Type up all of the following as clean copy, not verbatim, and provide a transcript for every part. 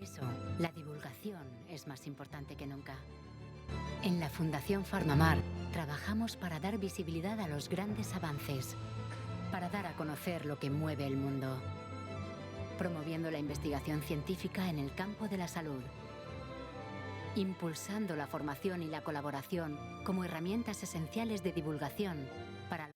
eso, la divulgación es más importante que nunca. En la Fundación PharmaMar trabajamos para dar visibilidad a los grandes avances, para dar a conocer lo que mueve el mundo, promoviendo la investigación científica en el campo de la salud, impulsando la formación y la colaboración como herramientas esenciales de divulgación para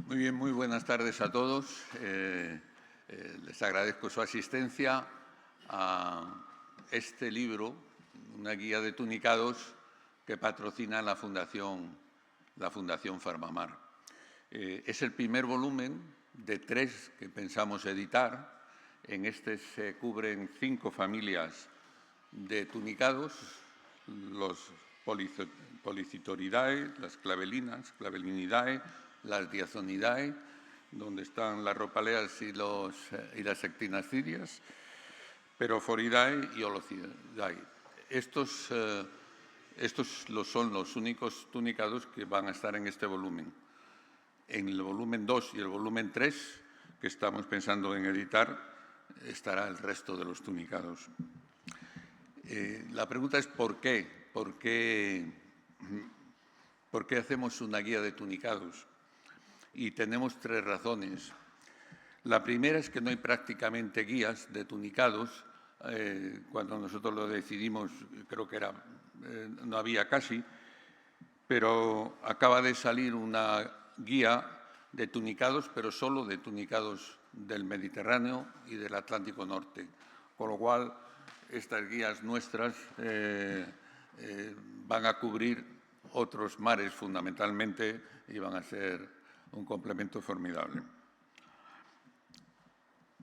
Muy bien, muy buenas tardes a todos. Les agradezco su asistencia a este libro, una guía de tunicados que patrocina la Fundación Farmamar. Es el primer volumen de 3 que pensamos editar. En este se cubren 5 familias de tunicados, los Polycitoridae, las clavelinas, Clavelinidae, las Diazonidae, donde están las ropaleas y las ectinacidias, Perophoridae y Holocidae. Estos son los únicos tunicados que van a estar en este volumen. En el volumen 2 y el volumen 3, que estamos pensando en editar, estará el resto de los tunicados. La pregunta es ¿por qué? ¿Por qué hacemos una guía de tunicados? Y tenemos 3 razones. La primera es que no hay prácticamente guías de tunicados. Cuando nosotros lo decidimos, creo que no había casi, pero acaba de salir una guía de tunicados, pero solo de tunicados del Mediterráneo y del Atlántico Norte. Con lo cual, estas guías nuestras van a cubrir otros mares fundamentalmente y van a ser un complemento formidable.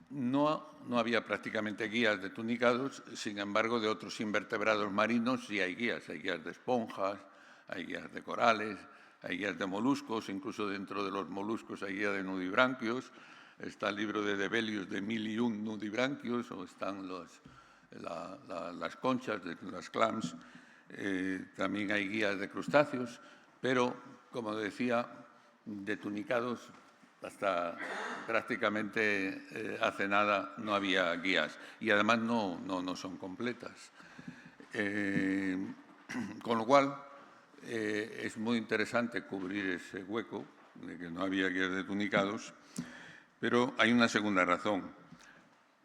No había prácticamente guías de tunicados, sin embargo, de otros invertebrados marinos sí hay guías de esponjas, hay guías de corales, hay guías de moluscos, incluso dentro de los moluscos hay guías de nudibranquios. Está el libro de Debelius de 1001 nudibranquios, o están las conchas, las clams. También hay guías de crustáceos, pero, como decía, de tunicados hasta prácticamente hace nada no había guías y además no son completas. Con lo cual es muy interesante cubrir ese hueco de que no había guías de tunicados, pero hay una segunda razón.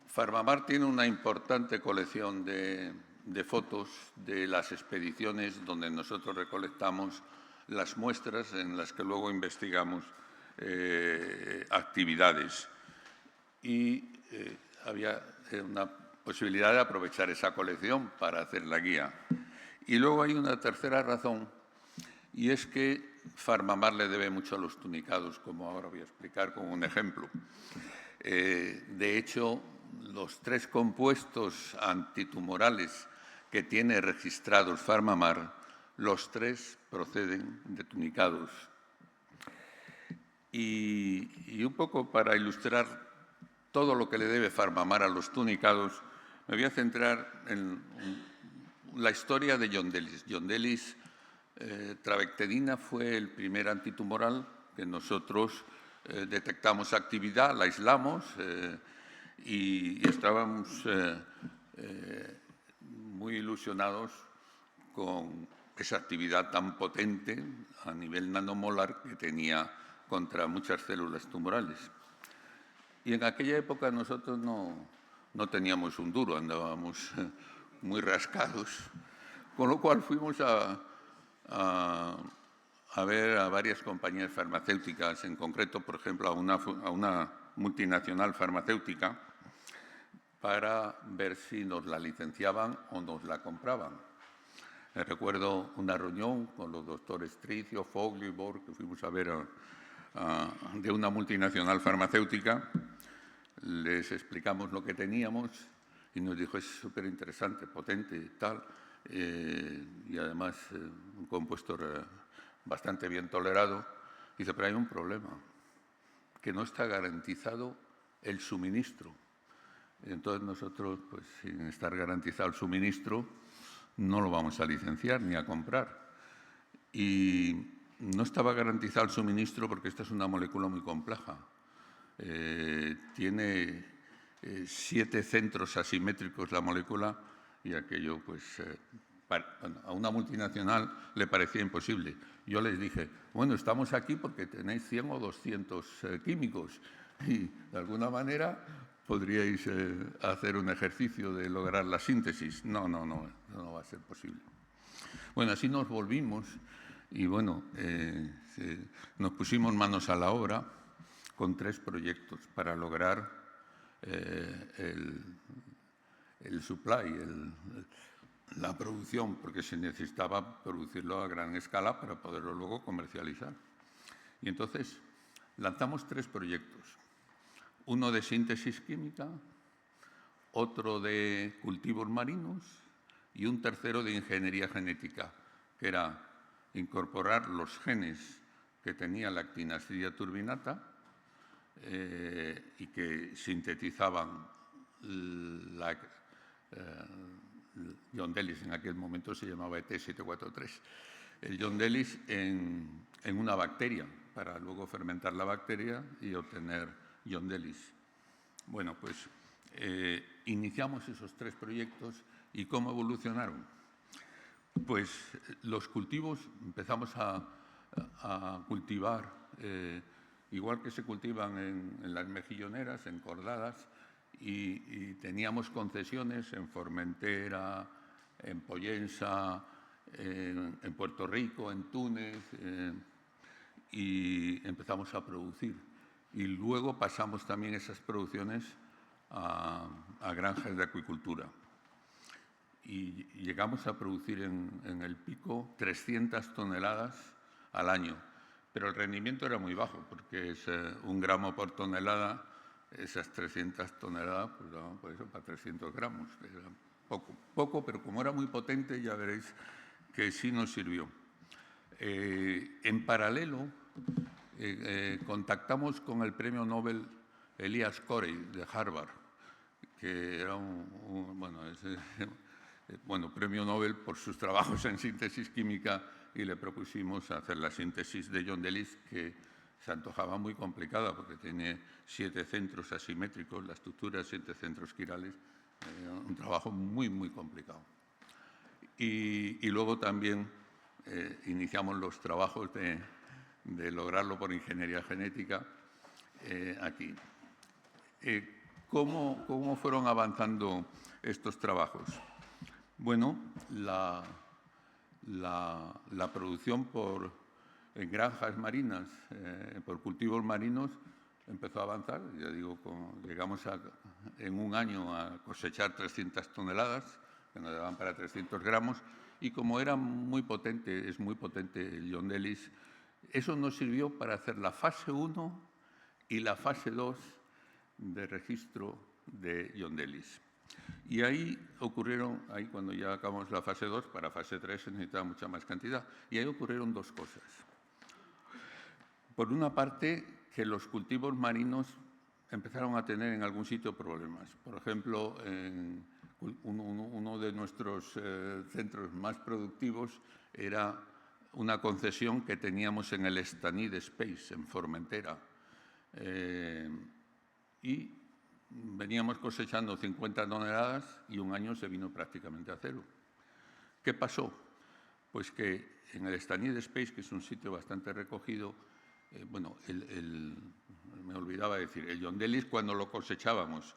Farmamar tiene una importante colección de fotos de las expediciones donde nosotros recolectamos las muestras en las que luego investigamos actividades. Y había una posibilidad de aprovechar esa colección para hacer la guía. Y luego hay una tercera razón, y es que Farmamar le debe mucho a los tunicados, como ahora voy a explicar con un ejemplo. De hecho, los 3 compuestos antitumorales que tiene registrados Farmamar, los 3 proceden de tunicados. Y un poco para ilustrar todo lo que le debe Farmamar a los tunicados, me voy a centrar en la historia de Yondelis. Yondelis trabectedina fue el primer antitumoral que nosotros detectamos actividad, la aislamos y estábamos muy ilusionados con esa actividad tan potente a nivel nanomolar que tenía contra muchas células tumorales. Y en aquella época nosotros no teníamos un duro, andábamos muy rascados, con lo cual fuimos a ver a varias compañías farmacéuticas, en concreto, por ejemplo, a una multinacional farmacéutica, para ver si nos la licenciaban o nos la compraban. Recuerdo una reunión con los doctores Tricio, Fogli y Borg, que fuimos a ver de una multinacional farmacéutica. Les explicamos lo que teníamos y nos dijo, es súper interesante, potente y tal, y además un compuesto bastante bien tolerado. Dice, pero hay un problema, que no está garantizado el suministro. Y entonces nosotros, pues sin estar garantizado el suministro, no lo vamos a licenciar ni a comprar. Y no estaba garantizado el suministro porque esta es una molécula muy compleja. Tiene 7 centros asimétricos la molécula y aquello, pues, a una multinacional le parecía imposible. Yo les dije, bueno, estamos aquí porque tenéis 100 o 200 químicos y, de alguna manera, podríais hacer un ejercicio de lograr la síntesis. No va a ser posible. Bueno, así nos volvimos y, bueno, nos pusimos manos a la obra con 3 proyectos para lograr el supply, la producción, porque se necesitaba producirlo a gran escala para poderlo luego comercializar. Y entonces lanzamos 3 proyectos. Uno de síntesis química, otro de cultivos marinos y un tercero de ingeniería genética, que era incorporar los genes que tenía la actinasidia turbinata y que sintetizaban la Yondelis, en aquel momento se llamaba ET743, el Yondelis en una bacteria, para luego fermentar la bacteria y obtener Yondelis. Bueno, pues iniciamos esos 3 proyectos. ¿Y cómo evolucionaron? Pues los cultivos empezamos a cultivar, igual que se cultivan en las mejilloneras, en cordadas, y teníamos concesiones en Formentera, en Pollensa, en Puerto Rico, en Túnez, y empezamos a producir. Y luego pasamos también esas producciones a granjas de acuicultura. Y llegamos a producir en el pico 300 toneladas al año. Pero el rendimiento era muy bajo, porque es 1 gramo por tonelada. Esas 300 toneladas pues daban por eso para 300 gramos. Era poco, pero como era muy potente, ya veréis que sí nos sirvió. En paralelo, contactamos con el premio Nobel Elias Corey de Harvard, que era premio Nobel por sus trabajos en síntesis química, y le propusimos hacer la síntesis de Yondelis, que se antojaba muy complicada porque tiene 7 centros asimétricos, la estructura, 7 centros quirales, un trabajo muy, muy complicado. Y luego también iniciamos los trabajos de lograrlo por ingeniería genética aquí. ¿Cómo fueron avanzando estos trabajos? Bueno, la producción en granjas marinas, por cultivos marinos, empezó a avanzar. Ya digo, llegamos en un año a cosechar 300 toneladas, que nos daban para 300 gramos, y como era muy potente, es muy potente el Yondelis, eso nos sirvió para hacer la fase 1 y la fase 2 de registro de Yondelis. Y ahí cuando ya acabamos la fase 2, para fase 3 se necesitaba mucha más cantidad, y ahí ocurrieron 2 cosas. Por una parte, que los cultivos marinos empezaron a tener en algún sitio problemas. Por ejemplo, en uno de nuestros centros más productivos era una concesión que teníamos en el Stanid Space, en Formentera. Y veníamos cosechando 50 toneladas y un año se vino prácticamente a 0. ¿Qué pasó? Pues que en el Stanid Space, que es un sitio bastante recogido, me olvidaba decir, el Yondelis, cuando lo cosechábamos,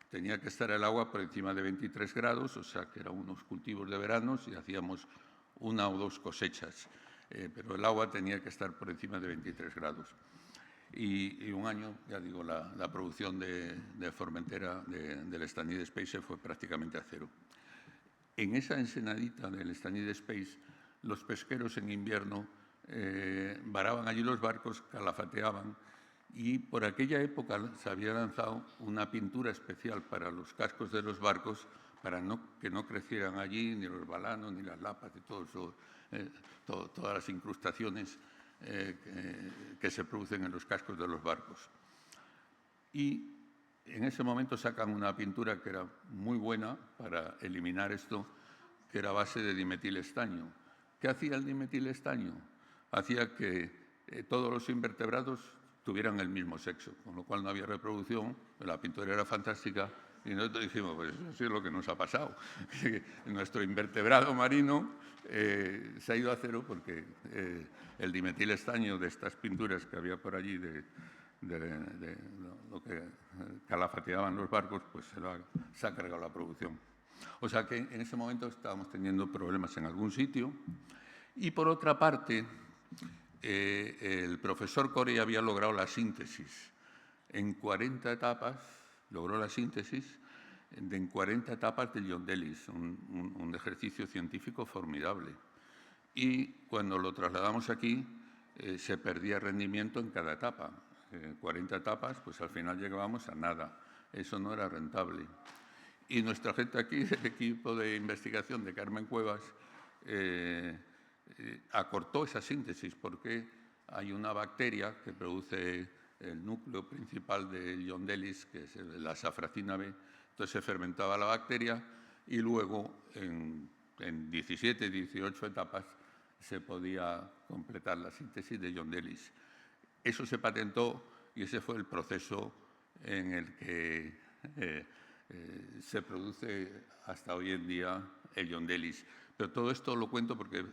tenía que estar el agua por encima de 23 grados, o sea que eran unos cultivos de veranos y hacíamos 1 o 2 cosechas, pero el agua tenía que estar por encima de 23 grados. Y un año, ya digo, la producción de Formentera, del Stanid Space, fue prácticamente a 0. En esa ensenadita del Stanid Space, los pesqueros en invierno varaban allí los barcos, calafateaban, y por aquella época se había lanzado una pintura especial para los cascos de los barcos para que no crecieran allí ni los balanos, ni las lapas, y todas las incrustaciones que se producen en los cascos de los barcos. Y en ese momento sacan una pintura que era muy buena para eliminar esto, que era a base de dimetilestaño. ¿Qué hacía el dimetilestaño? Hacía que todos los invertebrados tuvieran el mismo sexo, con lo cual no había reproducción, la pintura era fantástica, y nosotros dijimos, pues eso es lo que nos ha pasado. Nuestro invertebrado marino se ha ido a 0 porque el dimetilestaño de estas pinturas que había por allí, de lo que calafateaban los barcos, pues se ha cargado la producción. O sea que en ese momento estábamos teniendo problemas en algún sitio. Y por otra parte, el profesor Corey había logrado la síntesis en 40 etapas, logró la síntesis en 40 etapas del Yondelis, un ejercicio científico formidable. Y cuando lo trasladamos aquí, se perdía rendimiento en cada etapa. 40 etapas, pues al final llegábamos a nada. Eso no era rentable. Y nuestra gente aquí, del equipo de investigación de Carmen Cuevas, acortó esa síntesis porque hay una bacteria que produce el núcleo principal del Yondelis, que es la safracina B. Entonces se fermentaba la bacteria y luego en 17, 18 etapas se podía completar la síntesis de Yondelis. Eso se patentó y ese fue el proceso en el que se produce hasta hoy en día el Yondelis. Pero todo esto lo cuento porque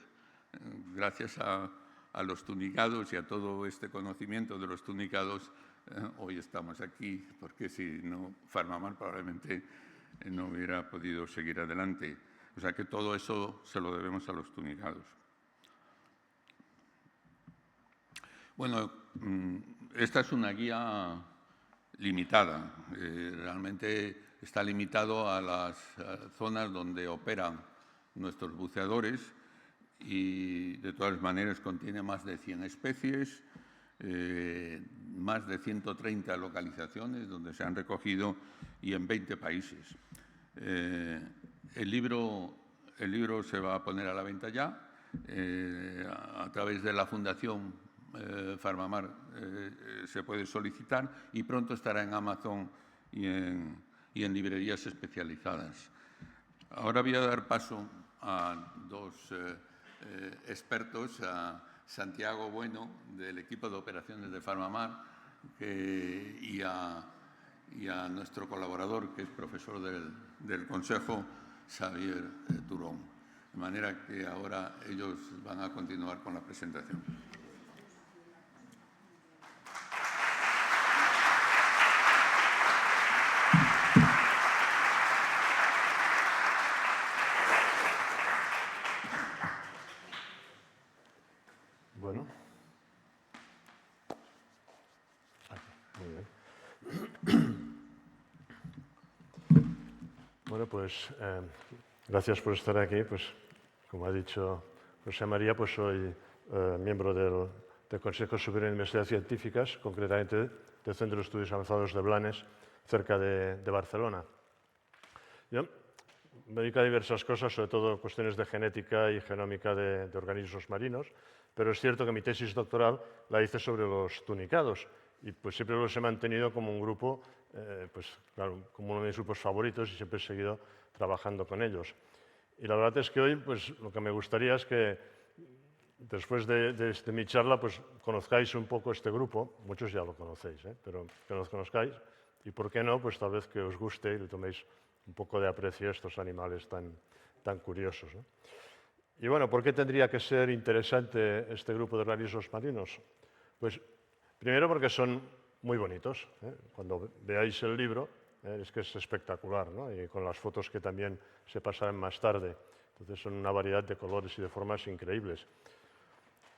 gracias a los tunicados y a todo este conocimiento de los tunicados, hoy estamos aquí, porque si no, Farmamar probablemente no hubiera podido seguir adelante. O sea que todo eso se lo debemos a los tunicados. Bueno, esta es una guía limitada. Realmente está limitado a las zonas donde operan nuestros buceadores y, de todas maneras, contiene más de 100 especies, más de 130 localizaciones donde se han recogido y en 20 países. El libro se va a poner a la venta ya a través de la Fundación Farmamar. Se puede solicitar y pronto estará en Amazon y en librerías especializadas. Ahora voy a dar paso a dos expertos, a Santiago Bueno, del equipo de operaciones de Farmamar, y a nuestro colaborador, que es profesor del Consejo, Xavier Turón. De manera que ahora ellos van a continuar con la presentación. Bueno. Muy bien. Bueno, pues gracias por estar aquí. Pues como ha dicho José María, pues soy miembro del Consejo Superior de Investigaciones Científicas, concretamente del Centro de Estudios Avanzados de Blanes, cerca de Barcelona. Yo me dedico a diversas cosas, sobre todo cuestiones de genética y genómica de organismos marinos, pero es cierto que mi tesis doctoral la hice sobre los tunicados y pues siempre los he mantenido como un grupo, pues claro, como uno de mis grupos favoritos y siempre he seguido trabajando con ellos. Y la verdad es que hoy pues lo que me gustaría es que después de mi charla pues conozcáis un poco este grupo, muchos ya lo conocéis, pero que los conozcáis y por qué no, pues tal vez que os guste y le toméis un poco de aprecio a estos animales tan curiosos, ¿no? Y bueno, ¿por qué tendría que ser interesante este grupo de organismos marinos? Pues primero porque son muy bonitos, ¿eh? Cuando veáis el libro es que es espectacular, ¿no? Y con las fotos que también se pasarán más tarde. Entonces son una variedad de colores y de formas increíbles.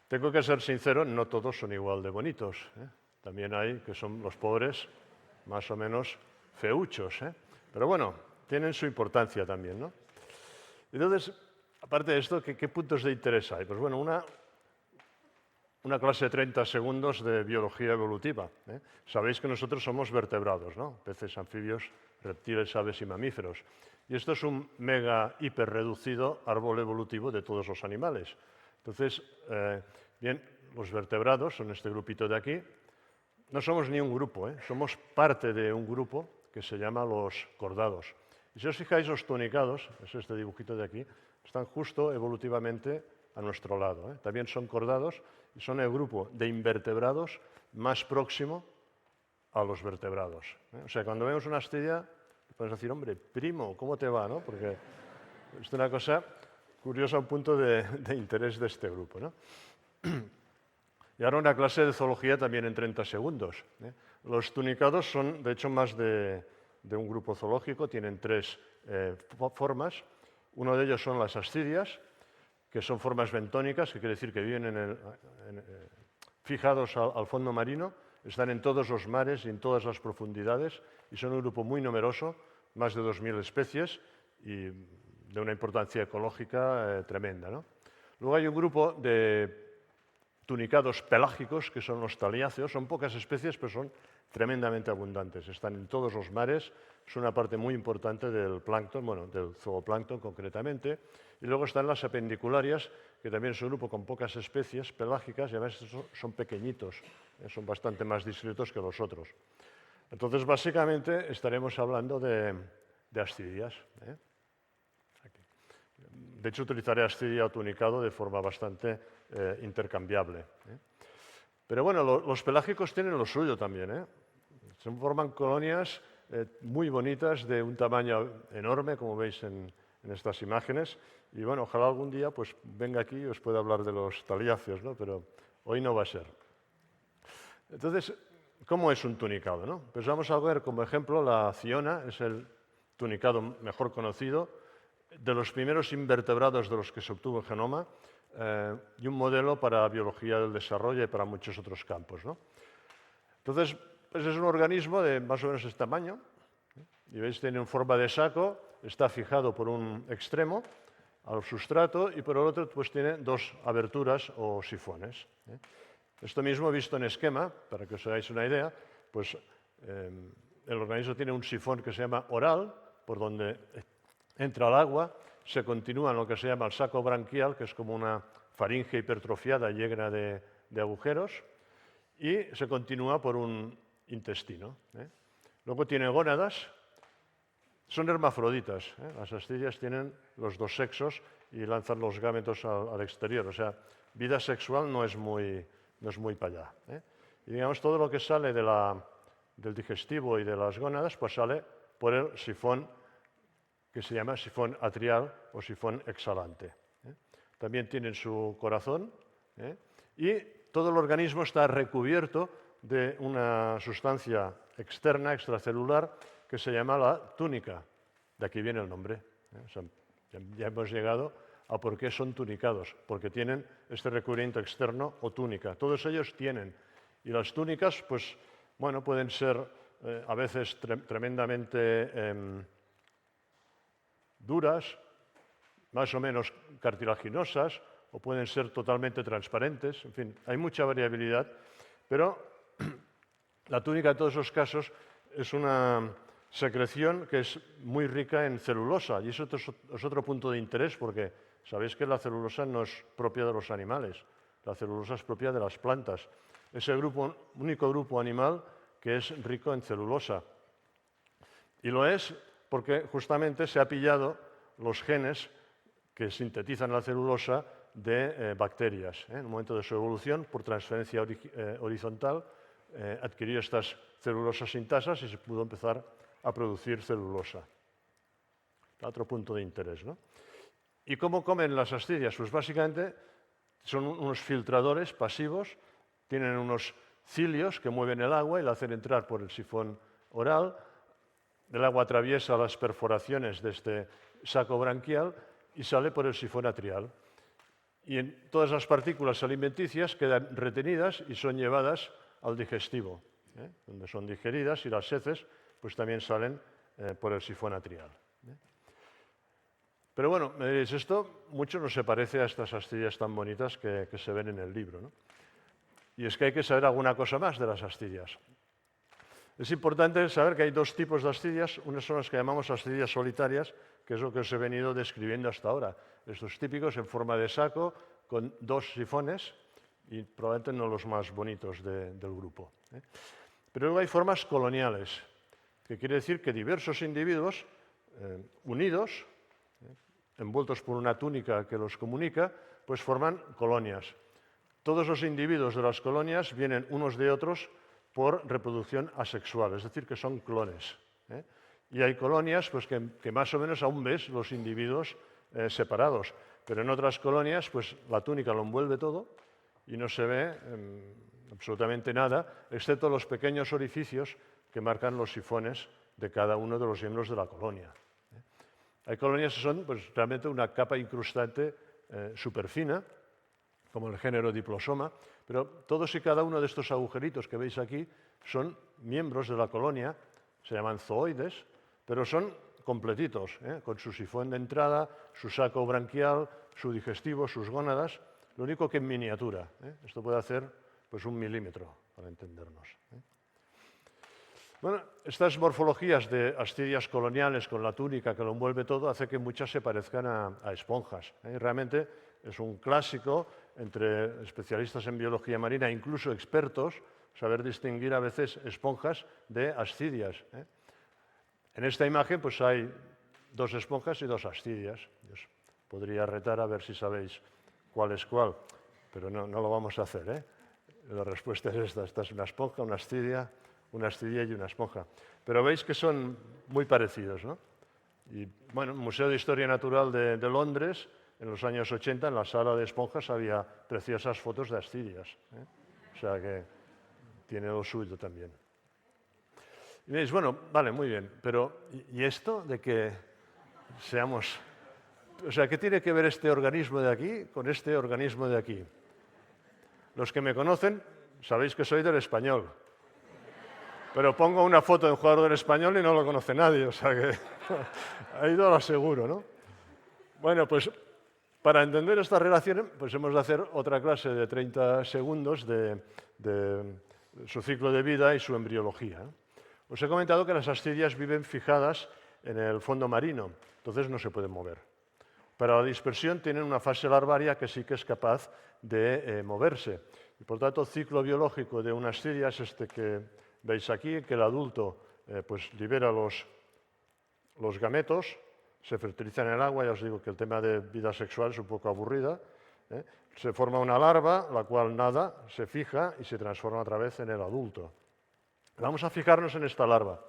Tengo que ser sincero, no todos son igual de bonitos, ¿eh? También hay que son los pobres más o menos feuchos, ¿eh? Pero bueno, tienen su importancia también, ¿no? Entonces, aparte de esto, ¿qué puntos de interés hay? Pues bueno, una clase de 30 segundos de biología evolutiva, ¿eh? Sabéis que nosotros somos vertebrados, ¿no? Peces, anfibios, reptiles, aves y mamíferos. Y esto es un mega hiper reducido árbol evolutivo de todos los animales. Entonces, bien, los vertebrados son este grupito de aquí. No somos ni un grupo, ¿eh? Somos parte de un grupo que se llama los cordados. Y si os fijáis, los tunicados, es este dibujito de aquí, están justo evolutivamente a nuestro lado, ¿eh? También son cordados y son el grupo de invertebrados más próximo a los vertebrados, ¿eh? O sea, cuando vemos una astilla, podemos decir, hombre, primo, ¿cómo te va, no? Porque es una cosa curiosa, un punto de interés de este grupo, ¿no? Y ahora una clase de zoología también en 30 segundos, ¿eh? Los tunicados son, de hecho, más de un grupo zoológico, tienen tres formas. Uno de ellos son las ascidias, que son formas bentónicas, que quiere decir que viven fijados al fondo marino Están en todos los mares y en todas las profundidades y son un grupo muy numeroso, más de 2.000 especies y de una importancia ecológica tremenda, ¿no? Luego hay un grupo de tunicados pelágicos, que son los taliáceos. Son pocas especies, pero son tremendamente abundantes. Están en todos los mares, son una parte muy importante del plancton, bueno, del zooplancton concretamente. Y luego están las apendicularias, que también es un grupo con pocas especies pelágicas, y además son pequeñitos, son bastante más discretos que los otros. Entonces, básicamente, estaremos hablando de ascidias, ¿eh? De hecho, utilizaré ascidia o tunicado de forma bastante intercambiable, ¿eh? Pero bueno, los pelágicos tienen lo suyo también, ¿eh? Se forman colonias muy bonitas de un tamaño enorme, como veis en estas imágenes. Y bueno, ojalá algún día pues, venga aquí y os pueda hablar de los taliáceos, ¿no? Pero hoy no va a ser. Entonces, ¿cómo es un tunicado, no? Pues vamos a ver como ejemplo la ciona, es el tunicado mejor conocido, de los primeros invertebrados de los que se obtuvo el genoma, y un modelo para biología del desarrollo y para muchos otros campos, ¿no? Entonces, pues es un organismo de más o menos este tamaño, y veis, tiene forma de saco, está fijado por un extremo al sustrato y por el otro pues tiene dos aberturas o sifones, ¿eh? Esto mismo visto en esquema, para que os hagáis una idea, pues el organismo tiene un sifón que se llama oral, por donde entra el agua, se continúa en lo que se llama el saco branquial, que es como una faringe hipertrofiada llena de agujeros, y se continúa por un intestino, ¿eh? Luego tiene gónadas, son hermafroditas, ¿eh? Las ascidias tienen los dos sexos y lanzan los gametos al exterior, o sea, vida sexual no es muy para allá, ¿eh? Y digamos, todo lo que sale del digestivo y de las gónadas, pues sale por el sifón que se llama sifón atrial o sifón exhalante, ¿eh? También tienen su corazón, ¿eh? Y todo el organismo está recubierto de una sustancia externa, extracelular, que se llama la túnica. De aquí viene el nombre, ¿eh? O sea, ya hemos llegado a por qué son tunicados, porque tienen este recubrimiento externo o túnica. Todos ellos tienen. Y las túnicas, pues, bueno, pueden ser a veces tremendamente duras, más o menos cartilaginosas, o pueden ser totalmente transparentes. En fin, hay mucha variabilidad, pero la túnica en todos esos casos es una secreción que es muy rica en celulosa, y eso es otro punto de interés, porque sabéis que la celulosa no es propia de los animales, la celulosa es propia de las plantas. Es el único grupo animal que es rico en celulosa. Y lo es porque justamente se ha pillado los genes que sintetizan la celulosa de bacterias, ¿eh? En un momento de su evolución, por transferencia horizontal, adquirió estas celulosas sintasas y se pudo empezar a producir celulosa. Otro punto de interés, ¿no? ¿Y cómo comen las ascidias? Pues básicamente son unos filtradores pasivos, tienen unos cilios que mueven el agua y la hacen entrar por el sifón oral. El agua atraviesa las perforaciones de este saco branquial y sale por el sifón atrial. Y en todas las partículas alimenticias quedan retenidas y son llevadas al digestivo, ¿eh? Donde son digeridas, y las heces pues también salen por el sifón atrial, ¿eh? Pero bueno, me diréis, esto mucho no se parece a estas ascidias tan bonitas que se ven en el libro, ¿no? Y es que hay que saber alguna cosa más de las ascidias. Es importante saber que hay dos tipos de ascidias. Unas son las que llamamos ascidias solitarias, que es lo que os he venido describiendo hasta ahora. Estos típicos en forma de saco, con dos sifones, y probablemente no los más bonitos del grupo, ¿eh? Pero luego hay formas coloniales, que quiere decir que diversos individuos unidos, envueltos por una túnica que los comunica, pues forman colonias. Todos los individuos de las colonias vienen unos de otros por reproducción asexual, es decir, que son clones, ¿eh? Y hay colonias pues, que más o menos aún ves los individuos separados, pero en otras colonias pues, la túnica lo envuelve todo y no se ve absolutamente nada, excepto los pequeños orificios que marcan los sifones de cada uno de los miembros de la colonia, ¿eh? Hay colonias que son pues, realmente una capa incrustante superfina, como el género Diplosoma, pero todos y cada uno de estos agujeritos que veis aquí son miembros de la colonia, se llaman zooides, pero son completitos, con su sifón de entrada, su saco branquial, su digestivo, sus gónadas, lo único que en miniatura. Esto puede hacer pues 1 milímetro, para entendernos. Bueno, estas morfologías de ascidias coloniales con la túnica que lo envuelve todo hace que muchas se parezcan a esponjas. Realmente es un clásico entre especialistas en biología marina, incluso expertos, saber distinguir a veces esponjas de ascidias. En esta imagen pues hay 2 esponjas y 2 ascidias. Os podría retar a ver si sabéis cuál es cuál, pero no lo vamos a hacer. La respuesta es esta. Esta es una esponja, una ascidia y una esponja. Pero veis que son muy parecidos, ¿no? Y bueno, el Museo de Historia Natural de Londres, en los años 80, en la sala de esponjas había preciosas fotos de ascidias. O sea que tiene lo suyo también. Y veis, bueno, vale, muy bien, pero ¿y esto de que seamos... O sea, ¿qué tiene que ver este organismo de aquí con este organismo de aquí? Los que me conocen sabéis que soy del Español. Pero pongo una foto de un jugador del Español y no lo conoce nadie, o sea que ahí lo aseguro, ¿no? Bueno, pues para entender esta relación, pues hemos de hacer otra clase de 30 segundos de su ciclo de vida y su embriología. Os he comentado que las ascidias viven fijadas en el fondo marino, entonces no se pueden mover. Para la dispersión tienen una fase larvaria que sí que es capaz de moverse. Y por tanto, el ciclo biológico de una ascidia es este que veis aquí, que el adulto pues libera los gametos, se fertilizan en el agua, ya os digo que el tema de vida sexual es un poco aburrida. Se forma una larva, la cual nada, se fija y se transforma otra vez en el adulto. Vamos a fijarnos en esta larva.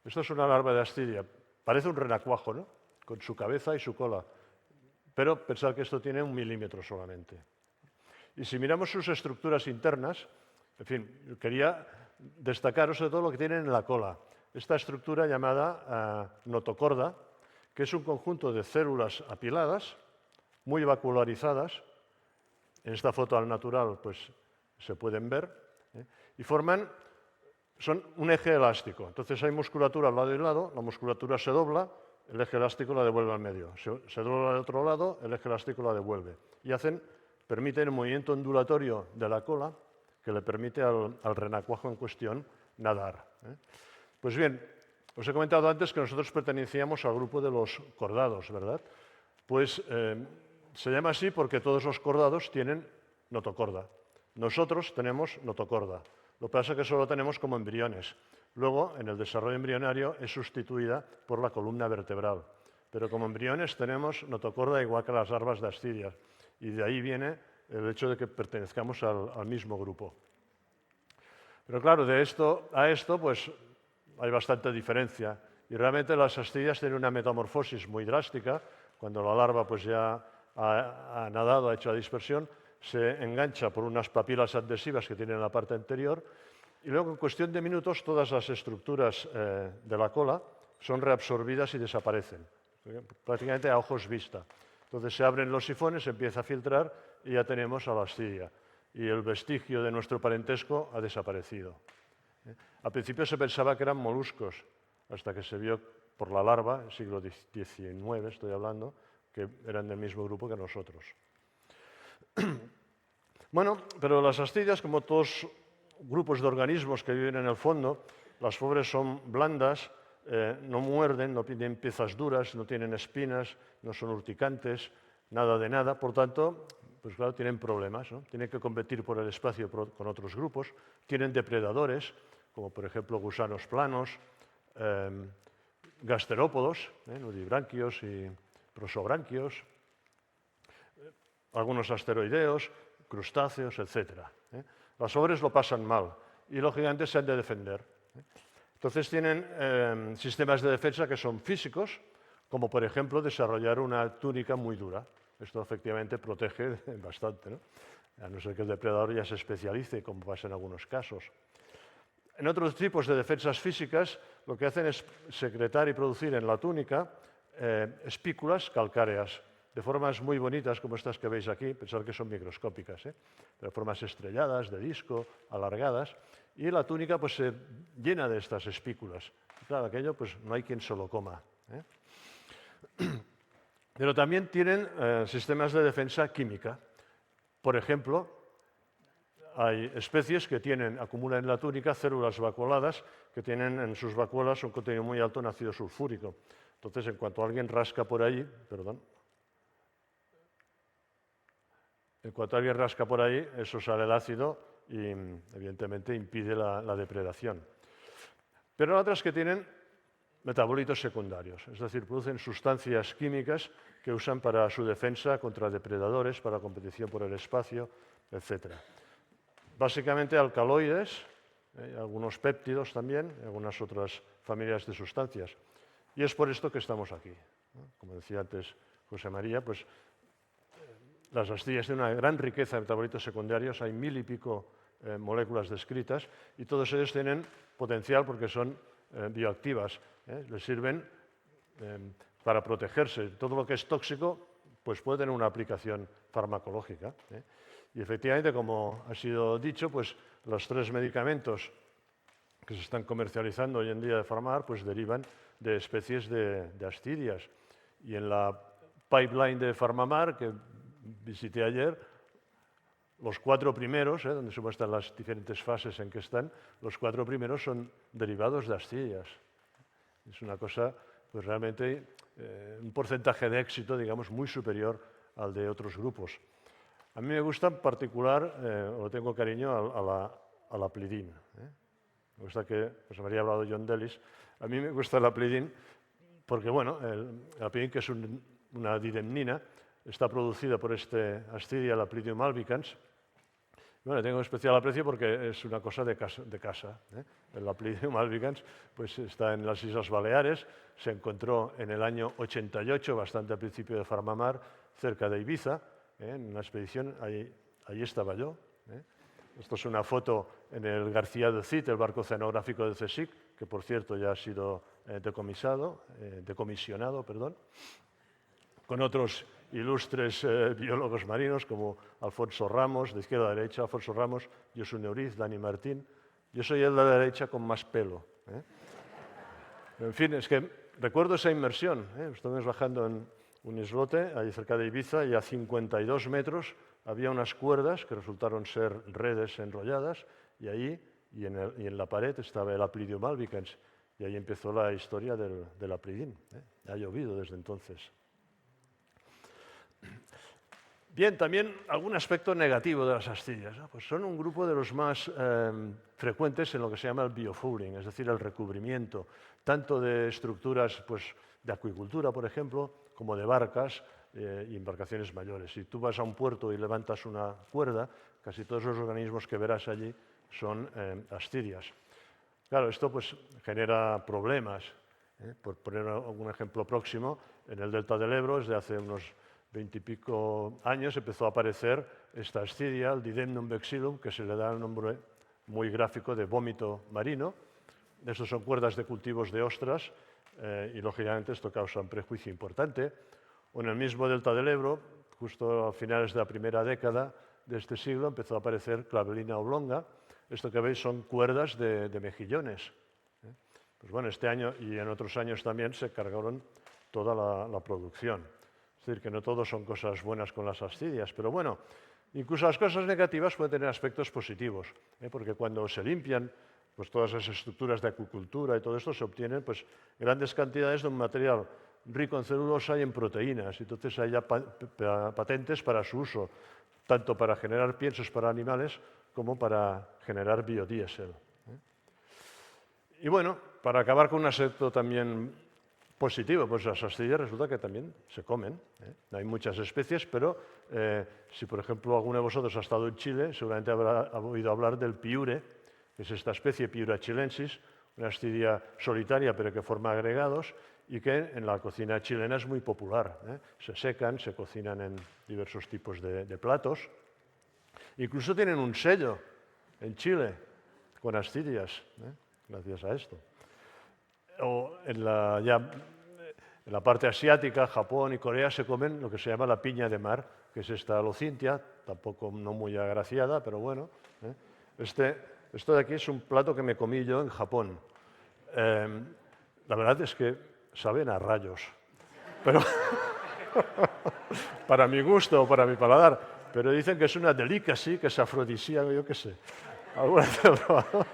Esto es una larva de ascidia. Parece un renacuajo, ¿no? Con su cabeza y su cola. Pero pensad que esto tiene 1 milímetro solamente. Y si miramos sus estructuras internas, en fin, quería destacaros sobre todo lo que tienen en la cola. Esta estructura llamada notocorda, que es un conjunto de células apiladas, muy vacularizadas. En esta foto al natural pues, se pueden ver. Y son un eje elástico. Entonces hay musculatura al lado y lado, la musculatura se dobla, el eje elástico la devuelve al medio. Se dobla al otro lado, el eje elástico la devuelve. Y permiten el movimiento ondulatorio de la cola que le permite al renacuajo en cuestión nadar. Pues bien, os he comentado antes que nosotros pertenecíamos al grupo de los cordados, ¿verdad? Pues se llama así porque todos los cordados tienen notocorda. Nosotros tenemos notocorda. Lo que pasa es que solo tenemos como embriones. Luego, en el desarrollo embrionario, es sustituida por la columna vertebral. Pero como embriones tenemos notocorda igual que las larvas de ascidias. Y de ahí viene el hecho de que pertenezcamos al mismo grupo. Pero claro, de esto a esto, pues hay bastante diferencia. Y realmente las ascidias tienen una metamorfosis muy drástica. Cuando la larva pues ya ha nadado, ha hecho la dispersión, se engancha por unas papilas adhesivas que tiene en la parte anterior y luego en cuestión de minutos todas las estructuras de la cola son reabsorbidas y desaparecen, prácticamente a ojos vista. Entonces se abren los sifones, se empieza a filtrar y ya tenemos a la ascidia. Y el vestigio de nuestro parentesco ha desaparecido. Al principio se pensaba que eran moluscos, hasta que se vio por la larva, el siglo XIX estoy hablando, que eran del mismo grupo que nosotros. Bueno, pero las ascidias, como todos grupos de organismos que viven en el fondo, las pobres son blandas, no muerden, no tienen piezas duras, no tienen espinas, no son urticantes, nada de nada. Por tanto, pues claro, tienen problemas, ¿no? Tienen que competir por el espacio con otros grupos, tienen depredadores, como por ejemplo gusanos planos, gasterópodos, nudibranquios y prosobranquios, algunos asteroideos, crustáceos, etc. Las pobres lo pasan mal y los gigantes se han de defender. Entonces tienen sistemas de defensa que son físicos, como por ejemplo desarrollar una túnica muy dura. Esto efectivamente protege bastante, ¿no? A no ser que el depredador ya se especialice, como pasa en algunos casos. En otros tipos de defensas físicas, lo que hacen es secretar y producir en la túnica espículas calcáreas. de formas muy bonitas, como estas que veis aquí, pensad que son microscópicas, de formas estrelladas, de disco, alargadas, y la túnica pues se llena de estas espículas. Y claro, aquello pues no hay quien se lo coma. Pero también tienen sistemas de defensa química. Por ejemplo, hay especies que acumulan en la túnica células vacuoladas que tienen en sus vacuolas un contenido muy alto en ácido sulfúrico. Entonces, en cuanto alguien rasca por ahí, eso sale el ácido y, evidentemente, impide la depredación. Pero hay otras que tienen metabolitos secundarios, es decir, producen sustancias químicas que usan para su defensa contra depredadores, para competición por el espacio, etc. Básicamente alcaloides, algunos péptidos también, algunas otras familias de sustancias. Y es por esto que estamos aquí. Como decía antes José María, pues las astillas tienen una gran riqueza de metabolitos secundarios, hay 1000 y pico moléculas descritas, y todos ellos tienen potencial porque son bioactivas, les sirven para protegerse. Todo lo que es tóxico pues puede tener una aplicación farmacológica. Y efectivamente, como ha sido dicho, pues los 3 medicamentos que se están comercializando hoy en día de Farmamar pues derivan de especies de astidias. Y en la pipeline de Farmamar, que visité ayer, los 4 primeros, donde se muestran las diferentes fases en que están, los 4 primeros son derivados de astidias. Es una cosa, pues realmente, un porcentaje de éxito, digamos, muy superior al de otros grupos. A mí me gusta en particular, o tengo cariño a la plidin. Me gusta que, pues me habría hablado John Dellis, a mí me gusta la plidin porque, bueno, la plidin, que es una didemnina, está producida por este astidia, la Plidium albicans. Bueno, tengo especial aprecio porque es una cosa de casa. La Plidium albicans pues, está en las Islas Baleares, se encontró en el año 88, bastante al principio de Farmamar, cerca de Ibiza, en una expedición, ahí estaba yo. Esto es una foto en el García de Cid, el barco oceanográfico de CSIC, que por cierto ya ha sido decomisionado, con otros ilustres biólogos marinos como Alfonso Ramos, de izquierda a derecha, Alfonso Ramos, Josu Neuriz, Dani Martín. Yo soy el de la derecha con más pelo. En fin, es que recuerdo esa inmersión. Estuvimos bajando en un islote, ahí cerca de Ibiza, y a 52 metros había unas cuerdas que resultaron ser redes enrolladas, y ahí, y en la pared, estaba el Aplidium albicans, y ahí empezó la historia del aplidín. Ha llovido desde entonces. Bien, también algún aspecto negativo de las astillas. Pues son un grupo de los más frecuentes en lo que se llama el biofouling, es decir, el recubrimiento, tanto de estructuras pues, de acuicultura, por ejemplo, como de barcas y embarcaciones mayores. Si tú vas a un puerto y levantas una cuerda, casi todos los organismos que verás allí son astidias. Claro, esto pues, genera problemas. Por poner algún ejemplo próximo, en el delta del Ebro, desde hace unos 20 y pico años, empezó a aparecer esta astidia, el Didymnum vexillum, que se le da el nombre muy gráfico de vómito marino. Estos son cuerdas de cultivos de ostras y, lógicamente, esto causa un prejuicio importante. O en el mismo delta del Ebro, justo a finales de la primera década de este siglo, empezó a aparecer Clavellina oblonga. Esto que veis son cuerdas de mejillones. Pues bueno, este año y en otros años también se cargaron toda la producción. Es decir, que no todo son cosas buenas con las astidias, pero bueno, incluso las cosas negativas pueden tener aspectos positivos, porque cuando se limpian pues todas esas estructuras de acuicultura y todo esto, se obtienen pues, grandes cantidades de un material rico en celulosa y en proteínas. Entonces hay ya patentes para su uso, tanto para generar piensos para animales como para generar biodiesel. Y bueno, para acabar con un aspecto también positivo, pues las astillas resulta que también se comen. Hay muchas especies, pero si por ejemplo alguno de vosotros ha estado en Chile, seguramente habrá oído hablar del piure, que es esta especie Piura chilensis, una astidia solitaria pero que forma agregados y que en la cocina chilena es muy popular. Se secan, se cocinan en diversos tipos de platos. Incluso tienen un sello en Chile con astidias, gracias a esto. O En la parte asiática, Japón y Corea, se comen lo que se llama la piña de mar, que es esta alocintia, tampoco no muy agraciada, pero bueno. Esto de aquí es un plato que me comí yo en Japón. La verdad es que saben a rayos, pero para mi gusto, para mi paladar. Pero dicen que es una delicacy, que es afrodisíaco, yo qué sé. Alguna vez he probado,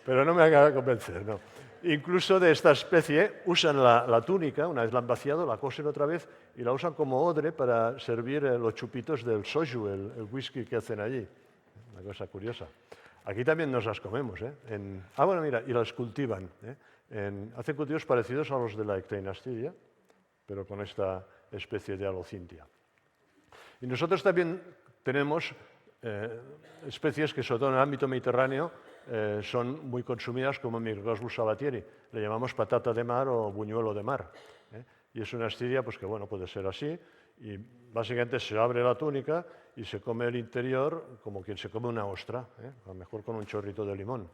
pero no me acaba de convencer, no. Incluso de esta especie usan la túnica, una vez la han vaciado, la cosen otra vez y la usan como odre para servir los chupitos del soju, el whisky que hacen allí. Una cosa curiosa. Aquí también nos las comemos, ¿eh? Bueno, mira, y las cultivan, ¿eh? Hacen cultivos parecidos a los de la Ecteinastidia, pero con esta especie de alocintia. Y nosotros también tenemos especies que, sobre todo en el ámbito mediterráneo, son muy consumidas, como Myrgosbus sabatieri. Le llamamos patata de mar o buñuelo de mar. Y es una astidia pues, que bueno, puede ser así, y básicamente se abre la túnica y se come el interior como quien se come una ostra, a lo mejor con un chorrito de limón.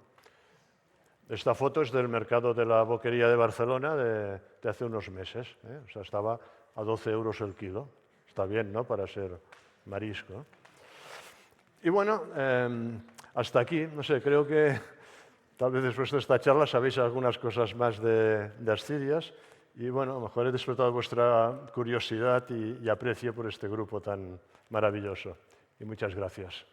Esta foto es del mercado de la Boquería de Barcelona de hace unos meses. O sea, estaba a 12 euros el kilo. Está bien, ¿no?, para ser marisco. Y bueno, hasta aquí. No sé, creo que tal vez después de esta charla sabéis algunas cosas más de Asturias. Y bueno, a lo mejor he despertado vuestra curiosidad y aprecio por este grupo tan maravilloso. Y muchas gracias.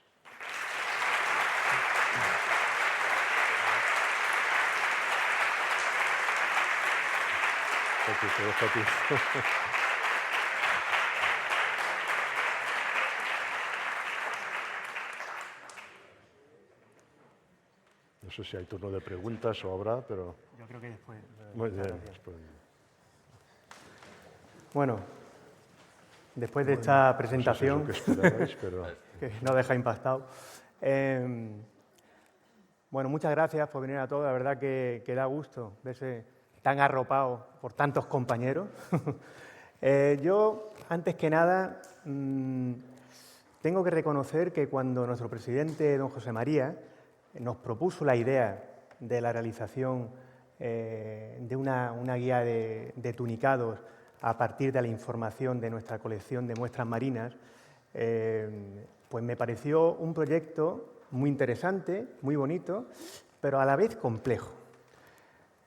No sé si hay turno de preguntas o habrá, pero... Yo creo que después. Muy bien. Después. Bueno, después de esta presentación, No sé si es lo que esperabais, pero... que nos deja impactado. Bueno, muchas gracias por venir a todos. La verdad que da gusto verse tan arropado por tantos compañeros. Yo, antes que nada, tengo que reconocer que cuando nuestro presidente, don José María, nos propuso la idea de la realización de una guía de tunicados a partir de la información de nuestra colección de muestras marinas, pues me pareció un proyecto muy interesante, muy bonito, pero a la vez complejo.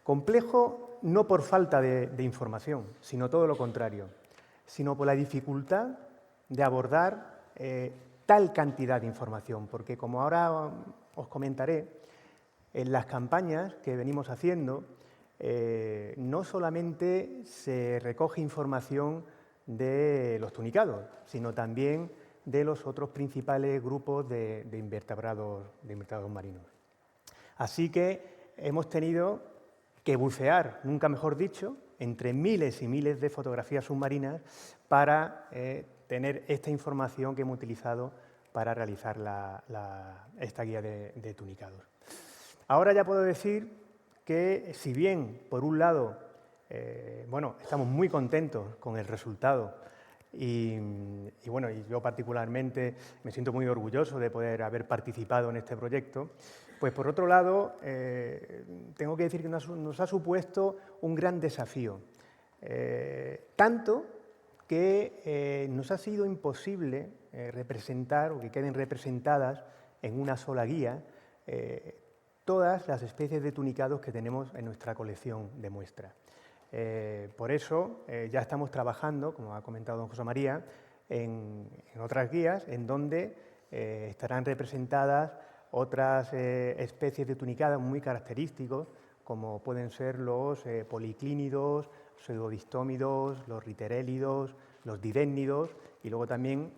Complejo no por falta de información, sino todo lo contrario, sino por la dificultad de abordar tal cantidad de información, porque como ahora os comentaré, en las campañas que venimos haciendo, no solamente se recoge información de los tunicados, sino también de los otros principales grupos de invertebrados marinos. Así que hemos tenido que bucear, nunca mejor dicho, entre miles y miles de fotografías submarinas para tener esta información que hemos utilizado para realizar esta guía de tunicados. Ahora ya puedo decir que, si bien, por un lado, bueno, estamos muy contentos con el resultado y bueno, y yo particularmente me siento muy orgulloso de poder haber participado en este proyecto, pues por otro lado, tengo que decir que nos ha supuesto un gran desafío, tanto que nos ha sido imposible representar o que queden representadas en una sola guía todas las especies de tunicados que tenemos en nuestra colección de muestras. Por eso ya estamos trabajando, como ha comentado don José María, en otras guías en donde estarán representadas otras especies de tunicados muy característicos, como pueden ser los policlínidos, pseudodistómidos, los riterélidos, los didécnidos y luego también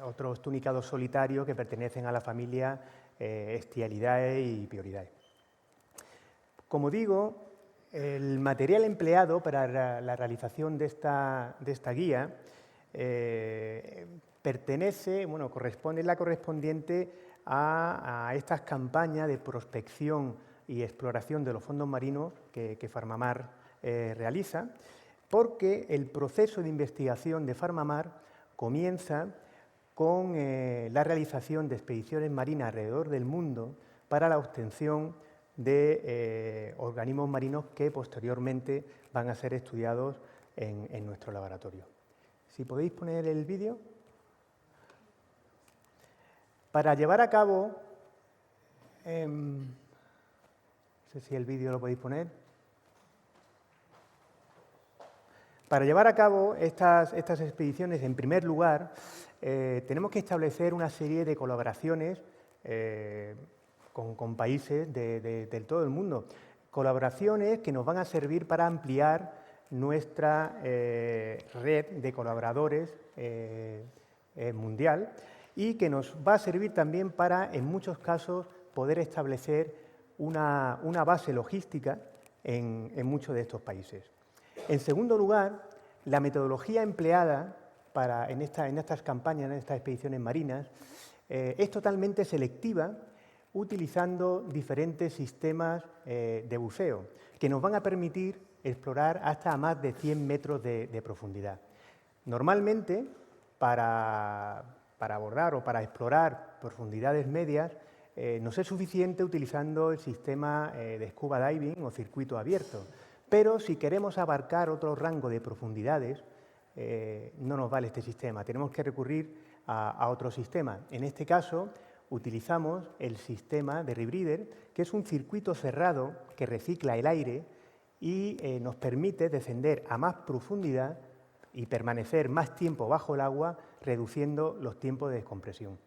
otros tunicados solitarios que pertenecen a la familia Estialidae y Pioridae. Como digo, el material empleado para la realización de esta guía corresponde la correspondiente a estas campañas de prospección y exploración de los fondos marinos que Farmamar realiza, porque el proceso de investigación de Farmamar comienza con la realización de expediciones marinas alrededor del mundo para la obtención de organismos marinos que posteriormente van a ser estudiados en nuestro laboratorio. Si podéis poner el vídeo. Para llevar a cabo, no sé si el vídeo lo podéis poner. Para llevar a cabo estas expediciones, en primer lugar, tenemos que establecer una serie de colaboraciones con países de todo el mundo. Colaboraciones que nos van a servir para ampliar nuestra red de colaboradores mundial y que nos va a servir también para, en muchos casos, poder establecer una base logística en muchos de estos países. En segundo lugar, la metodología empleada en estas campañas, en estas expediciones marinas, es totalmente selectiva, utilizando diferentes sistemas de buceo que nos van a permitir explorar hasta a más de 100 metros de profundidad. Normalmente, para abordar o para explorar profundidades medias, nos es suficiente utilizando el sistema de scuba diving o circuito abierto, pero si queremos abarcar otro rango de profundidades, no nos vale este sistema, tenemos que recurrir a otro sistema. En este caso, utilizamos el sistema de rebreather, que es un circuito cerrado que recicla el aire y nos permite descender a más profundidad y permanecer más tiempo bajo el agua, reduciendo los tiempos de descompresión.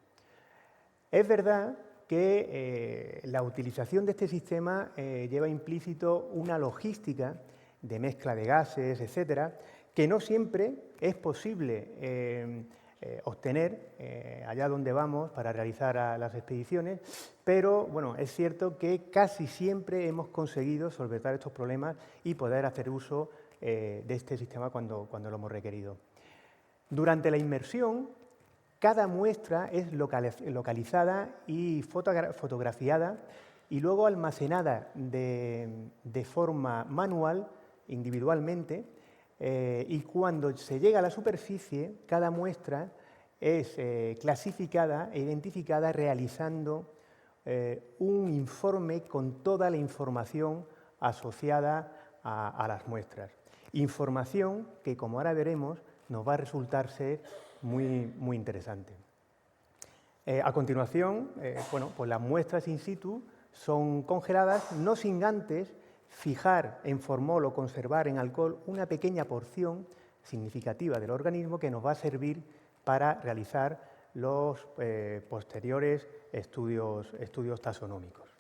Es verdad que la utilización de este sistema lleva implícito una logística de mezcla de gases, etcétera, que no siempre es posible obtener allá donde vamos para realizar las expediciones, pero bueno, es cierto que casi siempre hemos conseguido solventar estos problemas y poder hacer uso de este sistema cuando lo hemos requerido. Durante la inmersión, cada muestra es localizada y fotografiada y luego almacenada de forma manual, individualmente, y cuando se llega a la superficie, cada muestra es clasificada e identificada realizando un informe con toda la información asociada a las muestras. Información que, como ahora veremos, nos va a resultar ser muy interesante. A continuación, pues las muestras in situ son congeladas, no sin antes fijar en formol o conservar en alcohol una pequeña porción significativa del organismo que nos va a servir para realizar los posteriores estudios taxonómicos.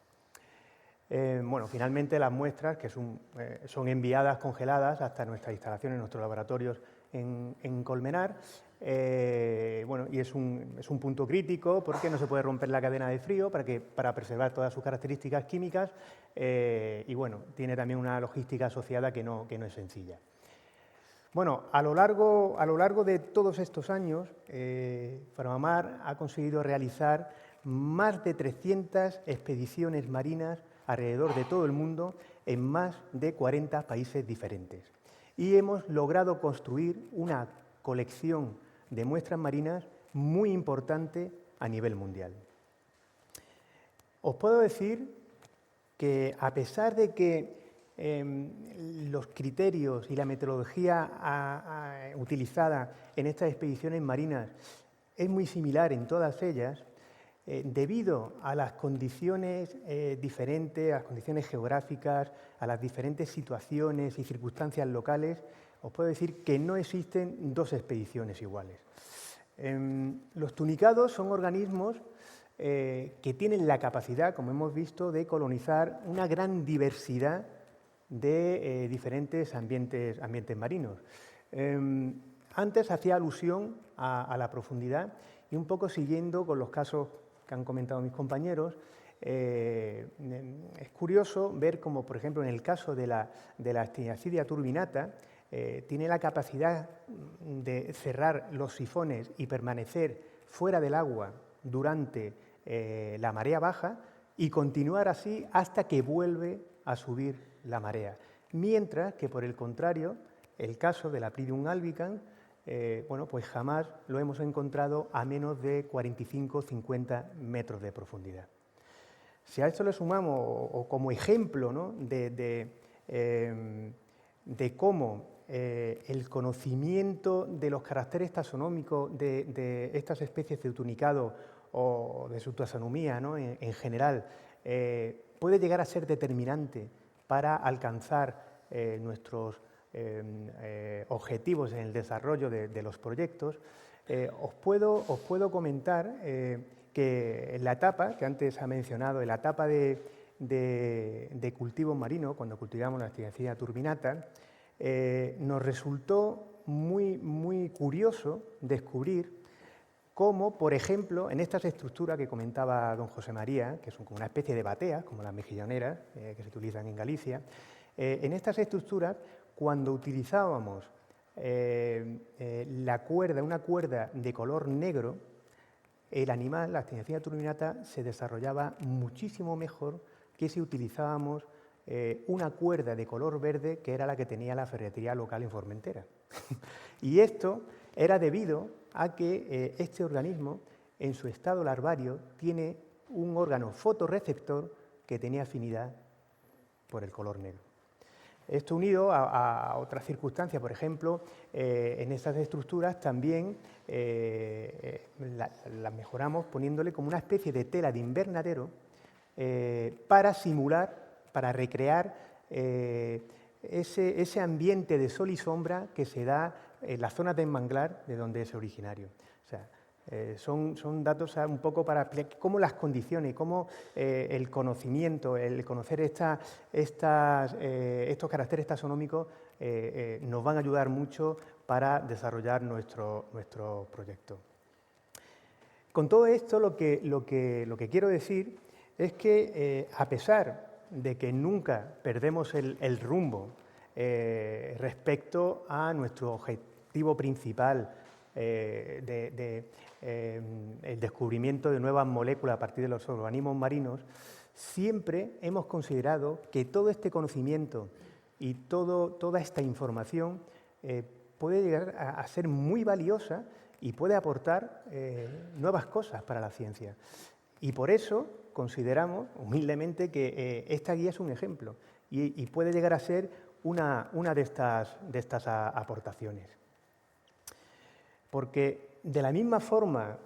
Finalmente las muestras, que son enviadas congeladas hasta nuestras instalaciones, nuestros laboratorios en Colmenar, y es un punto crítico porque no se puede romper la cadena de frío para preservar todas sus características químicas tiene también una logística asociada que no es sencilla. Bueno, a lo largo de todos estos años, Farmamar ha conseguido realizar más de 300 expediciones marinas alrededor de todo el mundo en más de 40 países diferentes. Y hemos logrado construir una colección de muestras marinas muy importante a nivel mundial. Os puedo decir que a pesar de que los criterios y la metodología utilizada en estas expediciones marinas es muy similar en todas ellas, debido a las condiciones diferentes, a las condiciones geográficas, a las diferentes situaciones y circunstancias locales, os puedo decir que no existen dos expediciones iguales. Los tunicados son organismos que tienen la capacidad, como hemos visto, de colonizar una gran diversidad de diferentes ambientes marinos. Antes hacía alusión a la profundidad y un poco siguiendo con los casos que han comentado mis compañeros, es curioso ver como, por ejemplo, en el caso de la Actinidae turbinata, tiene la capacidad de cerrar los sifones y permanecer fuera del agua durante la marea baja y continuar así hasta que vuelve a subir la marea. Mientras que, por el contrario, el caso de la Pridium albicans, pues jamás lo hemos encontrado a menos de 45-50 metros de profundidad. Si a esto le sumamos, o como ejemplo, ¿no?, de cómo el conocimiento de los caracteres taxonómicos de estas especies de tunicado o de su taxonomía, ¿no?, en general, puede llegar a ser determinante para alcanzar nuestros objetivos en el desarrollo de los proyectos, os puedo comentar que en la etapa que antes ha mencionado, en la etapa de cultivo marino, cuando cultivamos la Astiagia turbinata, nos resultó muy curioso descubrir cómo, por ejemplo, en estas estructuras que comentaba don José María, que son como una especie de bateas, como las mejilloneras que se utilizan en Galicia, en estas estructuras, cuando utilizábamos una cuerda de color negro, el animal, la Astiagia turbinata, se desarrollaba muchísimo mejor que si utilizábamos una cuerda de color verde, que era la que tenía la ferretería local en Formentera. Y esto era debido a que este organismo, en su estado larvario, tiene un órgano fotorreceptor que tenía afinidad por el color negro. Esto unido a otras circunstancias, por ejemplo, en estas estructuras también las mejoramos poniéndole como una especie de tela de invernadero para simular, para recrear ese ambiente de sol y sombra que se da en las zonas de manglar de donde es originario. O sea, son datos un poco para explicar cómo las condiciones, cómo el conocimiento, el conocer estos caracteres taxonómicos nos van a ayudar mucho para desarrollar nuestro proyecto. Con todo esto, lo que quiero decir es que, a pesar de que nunca perdemos el rumbo respecto a nuestro objetivo principal, el descubrimiento de nuevas moléculas a partir de los organismos marinos, siempre hemos considerado que todo este conocimiento y toda esta información puede llegar a ser muy valiosa y puede aportar nuevas cosas para la ciencia. Y por eso consideramos humildemente que esta guía es un ejemplo y puede llegar a ser una de estas aportaciones. Porque de la misma forma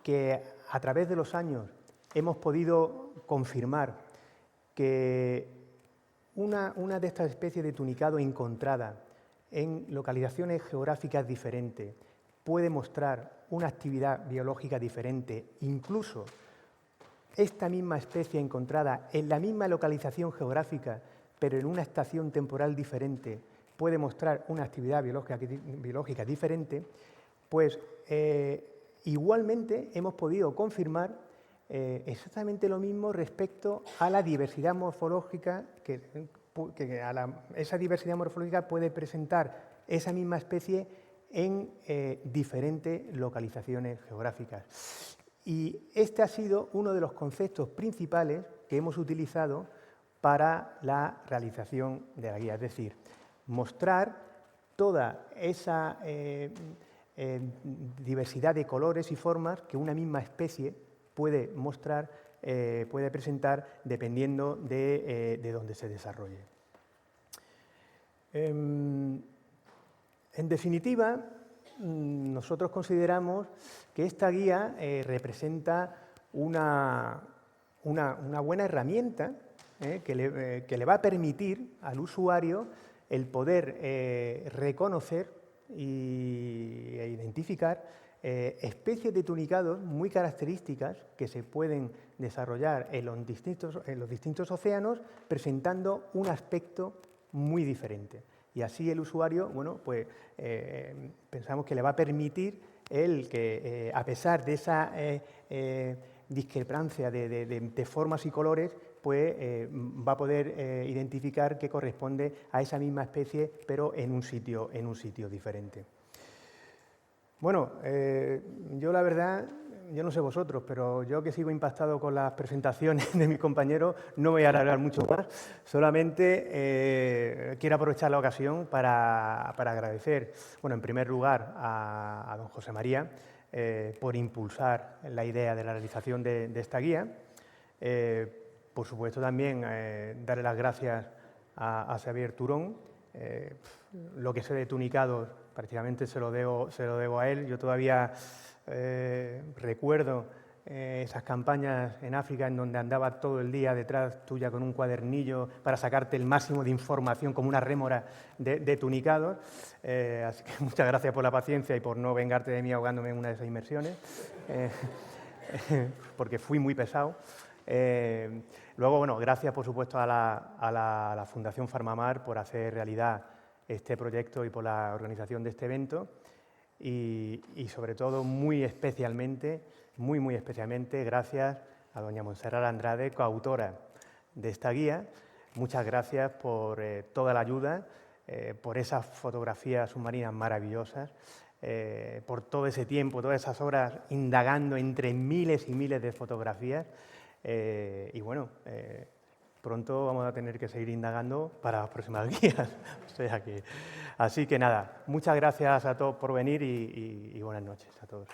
que a través de los años hemos podido confirmar que una de estas especies de tunicado encontrada en localizaciones geográficas diferentes puede mostrar una actividad biológica diferente, incluso esta misma especie encontrada en la misma localización geográfica, pero en una estación temporal diferente, puede mostrar una actividad biológica diferente, pues igualmente hemos podido confirmar exactamente lo mismo respecto a la diversidad morfológica, esa diversidad morfológica puede presentar esa misma especie en diferentes localizaciones geográficas. Y este ha sido uno de los conceptos principales que hemos utilizado para la realización de la guía, es decir, mostrar toda esa diversidad de colores y formas que una misma especie puede mostrar, puede presentar dependiendo de dónde se desarrolle. En definitiva, nosotros consideramos que esta guía representa una buena herramienta que le va a permitir al usuario el poder reconocer e identificar especies de tunicados muy características que se pueden desarrollar en los distintos océanos, presentando un aspecto muy diferente. Y así el usuario, bueno, pues pensamos que le va a permitir que, a pesar de esa discrepancia de formas y colores, pues va a poder identificar que corresponde a esa misma especie, pero en un sitio diferente. Bueno, yo la verdad, yo no sé vosotros, pero yo que sigo impactado con las presentaciones de mis compañeros, no voy a alargar mucho más, solamente quiero aprovechar la ocasión para agradecer, bueno, en primer lugar a don José María por impulsar la idea de la realización de esta guía, Por supuesto, también darle las gracias a Xavier Turón. Lo que sé de tunicados prácticamente se lo debo a él. Yo todavía recuerdo esas campañas en África en donde andaba todo el día detrás tuya con un cuadernillo para sacarte el máximo de información como una rémora de tunicados. Así que muchas gracias por la paciencia y por no vengarte de mí ahogándome en una de esas inmersiones, porque fui muy pesado. Luego, bueno, gracias por supuesto a la Fundación Farmamar por hacer realidad este proyecto y por la organización de este evento y sobre todo muy especialmente gracias a doña Montserrat Andrade, coautora de esta guía. Muchas gracias por toda la ayuda, por esas fotografías submarinas maravillosas, por todo ese tiempo, todas esas horas indagando entre miles y miles de fotografías. Y bueno, pronto vamos a tener que seguir indagando para las próximas guías. Así que nada, muchas gracias a todos por venir y buenas noches a todos.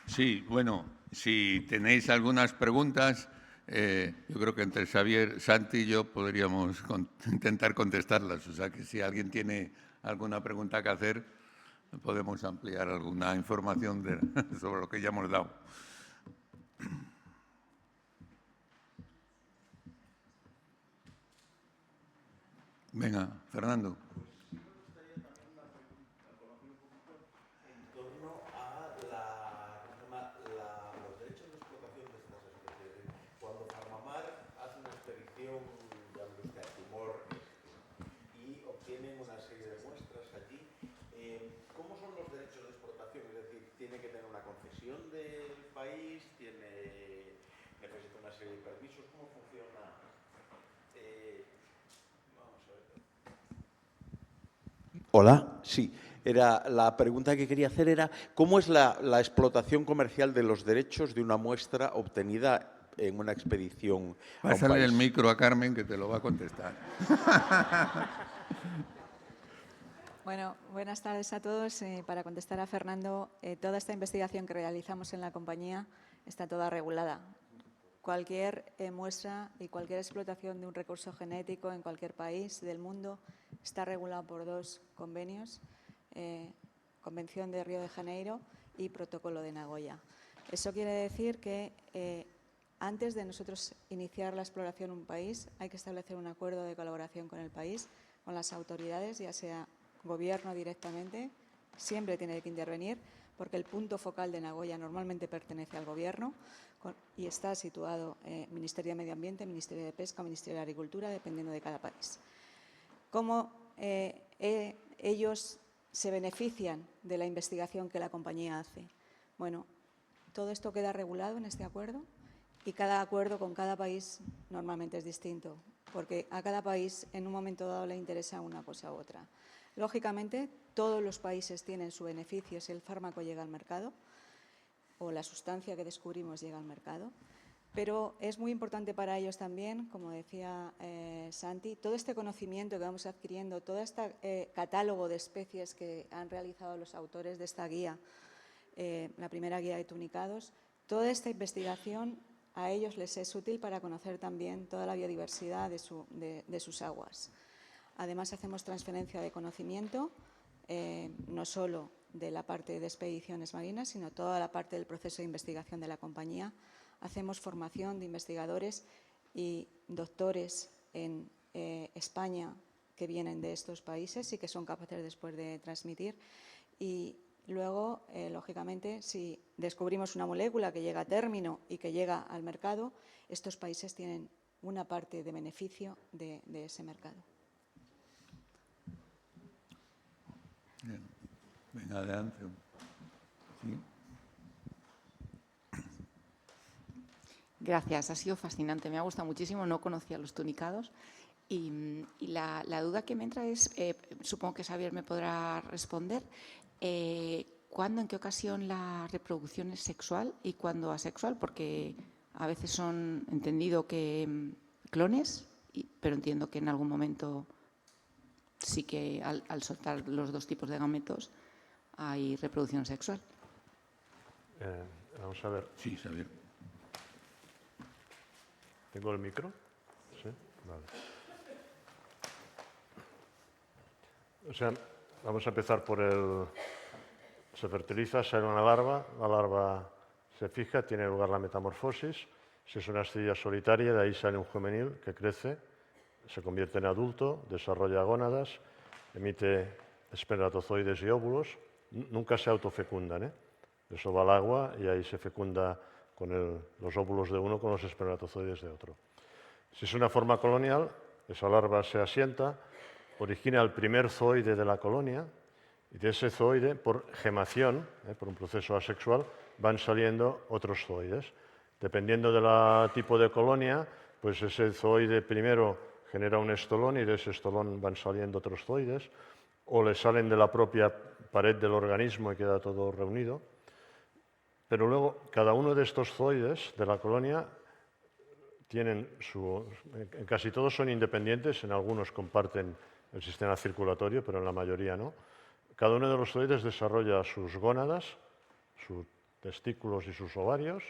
Sí, bueno, si tenéis algunas preguntas, yo creo que entre Xavier, Santi y yo podríamos intentar contestarlas. O sea que si alguien tiene alguna pregunta que hacer, podemos ampliar alguna información sobre lo que ya hemos dado. Venga, Fernando. Hola, sí. La pregunta que quería hacer era, ¿cómo es la explotación comercial de los derechos de una muestra obtenida en una expedición a un país? Pásale el micro a Carmen, que te lo va a contestar. Bueno, buenas tardes a todos. Para contestar a Fernando, toda esta investigación que realizamos en la compañía está toda regulada. Cualquier muestra y cualquier explotación de un recurso genético en cualquier país del mundo está regulado por dos convenios, Convención de Río de Janeiro y Protocolo de Nagoya. Eso quiere decir que antes de nosotros iniciar la exploración en un país hay que establecer un acuerdo de colaboración con el país, con las autoridades, ya sea gobierno directamente, siempre tiene que intervenir, porque el punto focal de Nagoya normalmente pertenece al Gobierno y está situado Ministerio de Medio Ambiente, Ministerio de Pesca, Ministerio de Agricultura, dependiendo de cada país. ¿Cómo ellos se benefician de la investigación que la compañía hace? Bueno, todo esto queda regulado en este acuerdo y cada acuerdo con cada país normalmente es distinto, porque a cada país en un momento dado le interesa una cosa u otra. Lógicamente, todos los países tienen su beneficio si el fármaco llega al mercado o la sustancia que descubrimos llega al mercado, pero es muy importante para ellos también, como decía Santi, todo este conocimiento que vamos adquiriendo, todo este catálogo de especies que han realizado los autores de esta guía, la primera guía de tunicados, toda esta investigación a ellos les es útil para conocer también toda la biodiversidad de sus aguas. Además, hacemos transferencia de conocimiento, no solo de la parte de expediciones marinas, sino toda la parte del proceso de investigación de la compañía. Hacemos formación de investigadores y doctores en España que vienen de estos países y que son capaces después de transmitir. Y luego, lógicamente, si descubrimos una molécula que llega a término y que llega al mercado, estos países tienen una parte de beneficio de ese mercado. Bien. Venga, adelante. ¿Sí? Gracias, ha sido fascinante, me ha gustado muchísimo, no conocía los tunicados y la duda que me entra es, supongo que Xavier me podrá responder, ¿cuándo, en qué ocasión la reproducción es sexual y cuándo asexual? Porque a veces son entendido que clones, pero entiendo que en algún momento sí que al soltar los dos tipos de gametos hay reproducción sexual. Vamos a ver. Sí, Xavier. ¿Tengo el micro? Sí, vale. O sea, vamos a empezar por el... Se fertiliza, sale una larva, la larva se fija, tiene lugar la metamorfosis. Si es una astilla solitaria, de ahí sale un juvenil que crece, se convierte en adulto, desarrolla gónadas, emite espermatozoides y óvulos. Nunca se autofecundan, ¿eh? Eso va al agua y ahí se fecunda con los óvulos de uno con los espermatozoides de otro. Si es una forma colonial, esa larva se asienta, origina el primer zooide de la colonia y de ese zooide, por gemación, por un proceso asexual, van saliendo otros zooides. Dependiendo del tipo de colonia, pues ese zooide primero genera un estolón y de ese estolón van saliendo otros zooides, o le salen de la propia pared del organismo y queda todo reunido. Pero luego, cada uno de estos zooides de la colonia tienen en casi todos son independientes, en algunos comparten el sistema circulatorio, pero en la mayoría no. Cada uno de los zooides desarrolla sus gónadas, sus testículos y sus ovarios,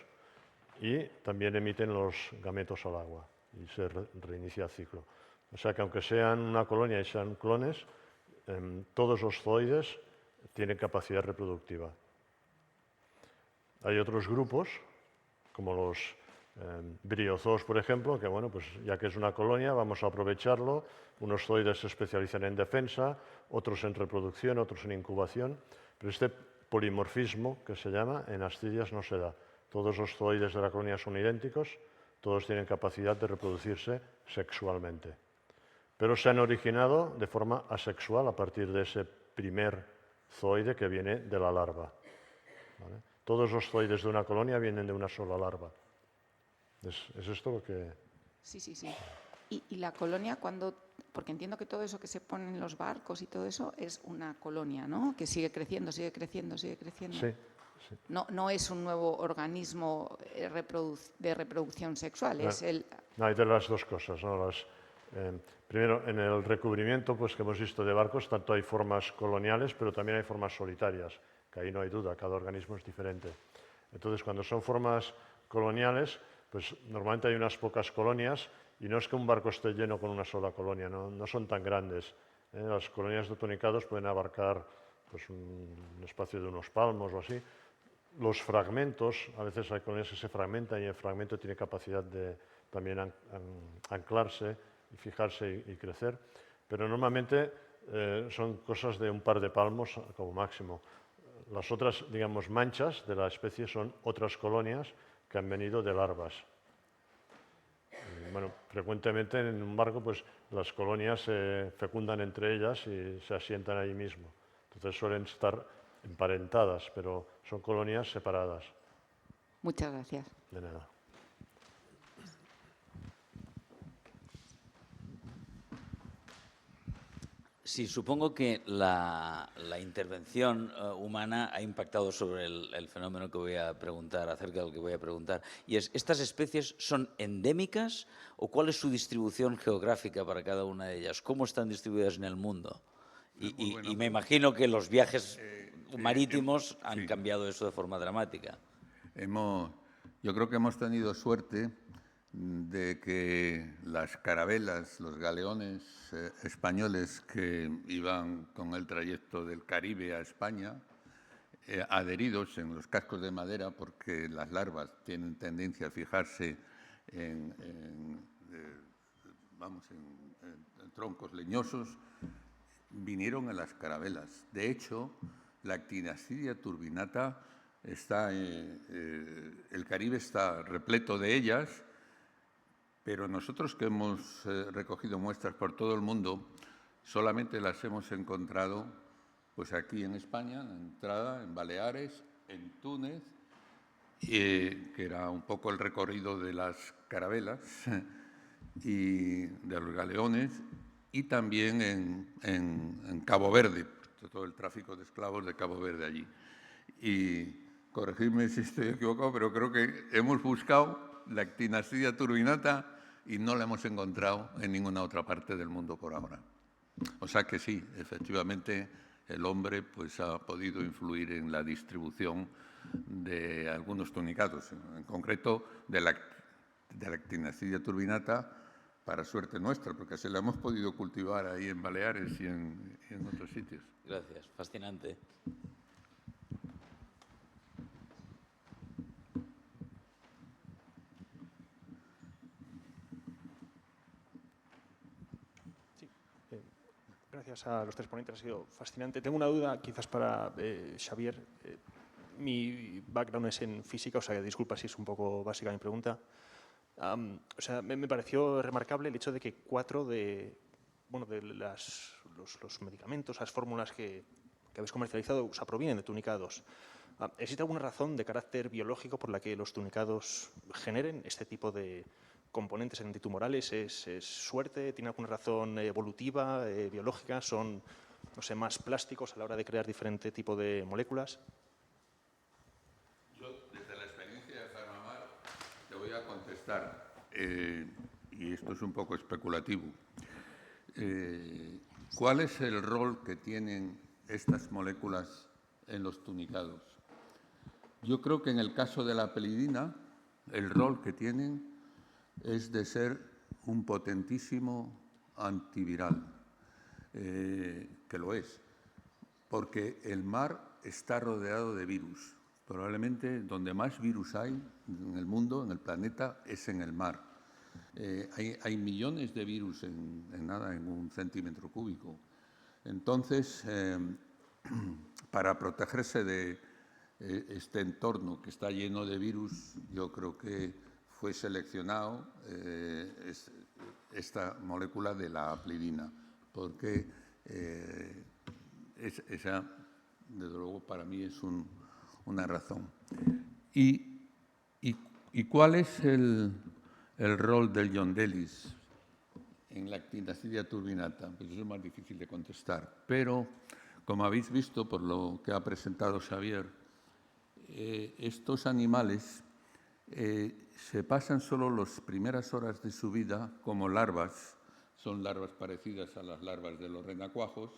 y también emiten los gametos al agua y se reinicia el ciclo. O sea que aunque sean una colonia y sean clones, todos los zooides tienen capacidad reproductiva. Hay otros grupos, como los briozoos, por ejemplo, que bueno, pues ya que es una colonia, vamos a aprovecharlo. Unos zooides se especializan en defensa, otros en reproducción, otros en incubación, pero este polimorfismo, que se llama, en astillas no se da. Todos los zooides de la colonia son idénticos, todos tienen capacidad de reproducirse sexualmente. Pero se han originado de forma asexual a partir de ese primer zooide que viene de la larva. ¿Vale? Todos los zooides de una colonia vienen de una sola larva. ¿Es esto lo que...? Sí, sí, sí. Y la colonia, porque entiendo que todo eso que se pone en los barcos y todo eso es una colonia, ¿no? Que sigue creciendo, sigue creciendo, sigue creciendo. Sí. Sí. No es un nuevo organismo de reproducción sexual, No, es el... No, hay de las dos cosas, ¿no? Primero, en el recubrimiento pues, que hemos visto de barcos, tanto hay formas coloniales, pero también hay formas solitarias, que ahí no hay duda, cada organismo es diferente. Entonces, cuando son formas coloniales, pues normalmente hay unas pocas colonias, y no es que un barco esté lleno con una sola colonia, no son tan grandes. Las colonias de tonicados pueden abarcar pues, un espacio de unos palmos o así. Los fragmentos, a veces hay colonias que se fragmentan y el fragmento tiene capacidad de también anclarse y fijarse y crecer, pero normalmente son cosas de un par de palmos como máximo. Las otras, digamos, manchas de la especie son otras colonias que han venido de larvas. Bueno, frecuentemente en un barco pues, las colonias se fecundan entre ellas y se asientan ahí mismo. Entonces suelen estar emparentadas, pero son colonias separadas. Muchas gracias. De nada. Sí, supongo que la intervención humana ha impactado sobre el fenómeno que voy a preguntar, acerca del que voy a preguntar. Y es, ¿estas especies son endémicas o cuál es su distribución geográfica para cada una de ellas? ¿Cómo están distribuidas en el mundo? Y me imagino que los viajes marítimos han cambiado eso de forma dramática. Yo creo que hemos tenido suerte de que las carabelas, los galeones españoles que iban con el trayecto del Caribe a España, adheridos en los cascos de madera, porque las larvas tienen tendencia a fijarse en troncos leñosos, vinieron a las carabelas. De hecho, la Actinistidia turbinata el Caribe está repleto de ellas, pero nosotros que hemos recogido muestras por todo el mundo, solamente las hemos encontrado pues aquí en España, en entrada, en Baleares, en Túnez, que era un poco el recorrido de las carabelas y de los galeones, y también en Cabo Verde, todo el tráfico de esclavos de Cabo Verde allí. Y corregidme si estoy equivocado, pero creo que hemos buscado la Actinistidia turbinata y no la hemos encontrado en ninguna otra parte del mundo por ahora. O sea que sí, efectivamente, el hombre pues, ha podido influir en la distribución de algunos tunicados, en concreto de la Actinidae turbinata, para suerte nuestra, porque se la hemos podido cultivar ahí en Baleares y en otros sitios. Gracias, fascinante. Gracias a los tres ponentes, ha sido fascinante. Tengo una duda quizás para Xavier. Mi background es en física, o sea, disculpa si es un poco básica mi pregunta. O sea, me pareció remarcable el hecho de que 4 de los medicamentos, las fórmulas que habéis comercializado, o sea, provienen de tunicados. ¿Existe alguna razón de carácter biológico por la que los tunicados generen este tipo de componentes antitumorales? ¿Es suerte? ¿Tiene alguna razón evolutiva, biológica? ¿Son, no sé, más plásticos a la hora de crear diferente tipo de moléculas? Yo, desde la experiencia de Farmamar, te voy a contestar, y esto es un poco especulativo. ¿Cuál es el rol que tienen estas moléculas en los tunicados? Yo creo que en el caso de la pelidina, el rol que tienen es de ser un potentísimo antiviral, que lo es, porque el mar está rodeado de virus. Probablemente donde más virus hay en el mundo, en el planeta, es en el mar. Hay millones de virus en 1 centímetro cúbico. Entonces, para protegerse de este entorno que está lleno de virus, yo creo que fue seleccionado esta molécula de la aplidina, porque esa, desde luego, para mí es una razón. ¿Y cuál es el rol del Yondelis en la Actinidae turbinata? Pues eso es más difícil de contestar, pero como habéis visto por lo que ha presentado Xavier, estos animales se pasan solo las primeras horas de su vida como larvas, son larvas parecidas a las larvas de los renacuajos,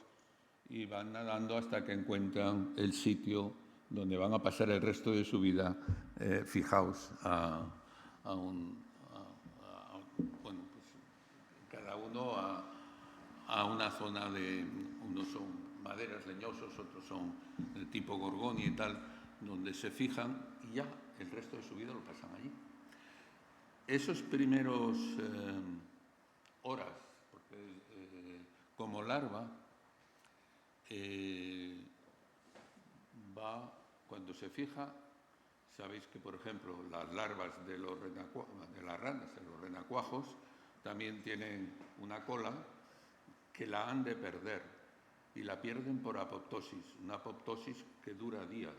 y van nadando hasta que encuentran el sitio donde van a pasar el resto de su vida fijaos bueno, pues, cada uno a una zona de, unos son maderas leñosos, otros son de tipo gorgonia y tal, donde se fijan y ya el resto de su vida lo pasan allí. Esos primeros horas, porque como larva, cuando se fija, sabéis que, por ejemplo, las larvas de las ranas, de los renacuajos, también tienen una cola que la han de perder y la pierden por apoptosis, una apoptosis que dura días.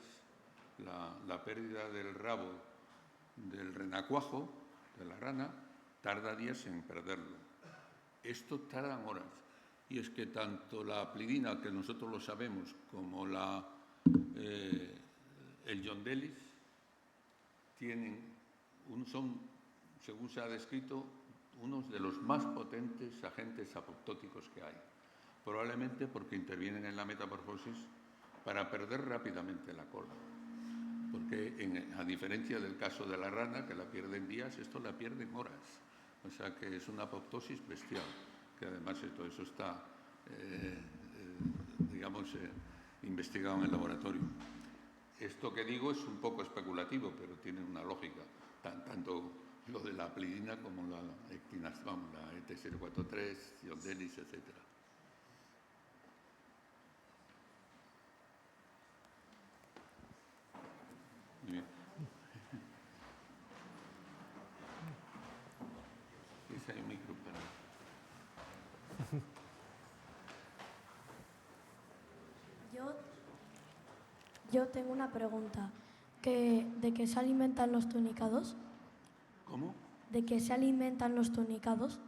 La pérdida del rabo del renacuajo, de la rana, tarda días en perderlo. Esto tardan horas. Y es que tanto la aplidina, que nosotros lo sabemos, como el Yondelis, son, según se ha descrito, unos de los más potentes agentes apoptóticos que hay. Probablemente porque intervienen en la metamorfosis para perder rápidamente la cola. Porque a diferencia del caso de la rana, que la pierde en días, esto la pierde en horas. O sea que es una apoptosis bestial, que además todo eso está, investigado en el laboratorio. Esto que digo es un poco especulativo, pero tiene una lógica, tanto lo de la aplidina como la ET043, Yondelis, etc. Muy bien. Ese hay un micro para... Yo tengo una pregunta. ¿De qué se alimentan los tunicados? ¿Cómo? ¿De qué se alimentan los tunicados?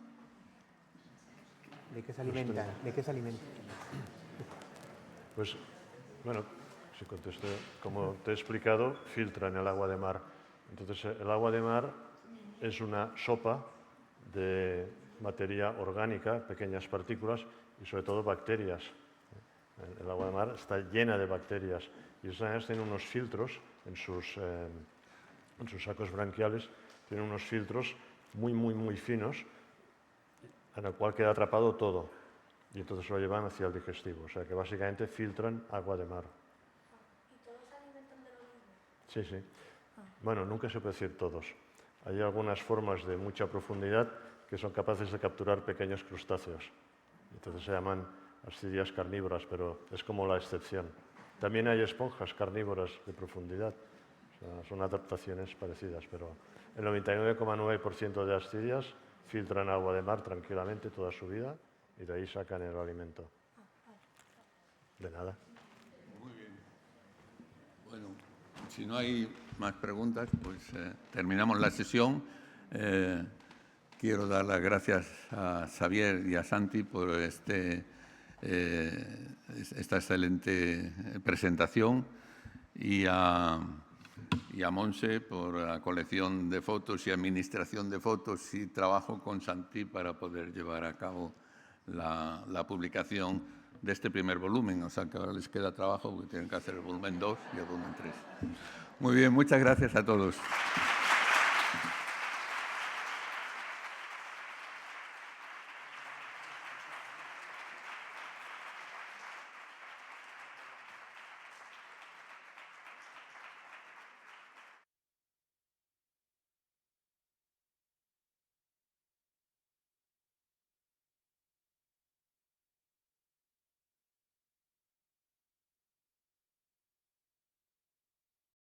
¿De qué se alimentan? ¿De qué se alimentan? Pues, bueno, si contesto, como te he explicado, filtran el agua de mar. Entonces, el agua de mar es una sopa de materia orgánica, pequeñas partículas y sobre todo bacterias. El agua de mar está llena de bacterias y esas arañas tienen unos filtros en sus sacos branquiales, tienen unos filtros muy finos en el cual queda atrapado todo y entonces lo llevan hacia el digestivo. O sea que básicamente filtran agua de mar. ¿Y todos se alimentan de lo mismo? Sí, sí. Bueno, nunca se puede decir todos. Hay algunas formas de mucha profundidad que son capaces de capturar pequeños crustáceos. Entonces se llaman ascidias carnívoras, pero es como la excepción. También hay esponjas carnívoras de profundidad. O sea, son adaptaciones parecidas, pero el 99,9% de ascidias filtran agua de mar tranquilamente toda su vida y de ahí sacan el alimento. De nada. Muy bien. Bueno, si no hay más preguntas, pues terminamos la sesión. Quiero dar las gracias a Xavier y a Santi por esta excelente presentación y a Monse por la colección de fotos y administración de fotos y trabajo con Santi para poder llevar a cabo la publicación de este primer volumen. O sea que ahora les queda trabajo porque tienen que hacer el volumen 2 y el volumen 3. Muy bien, muchas gracias a todos.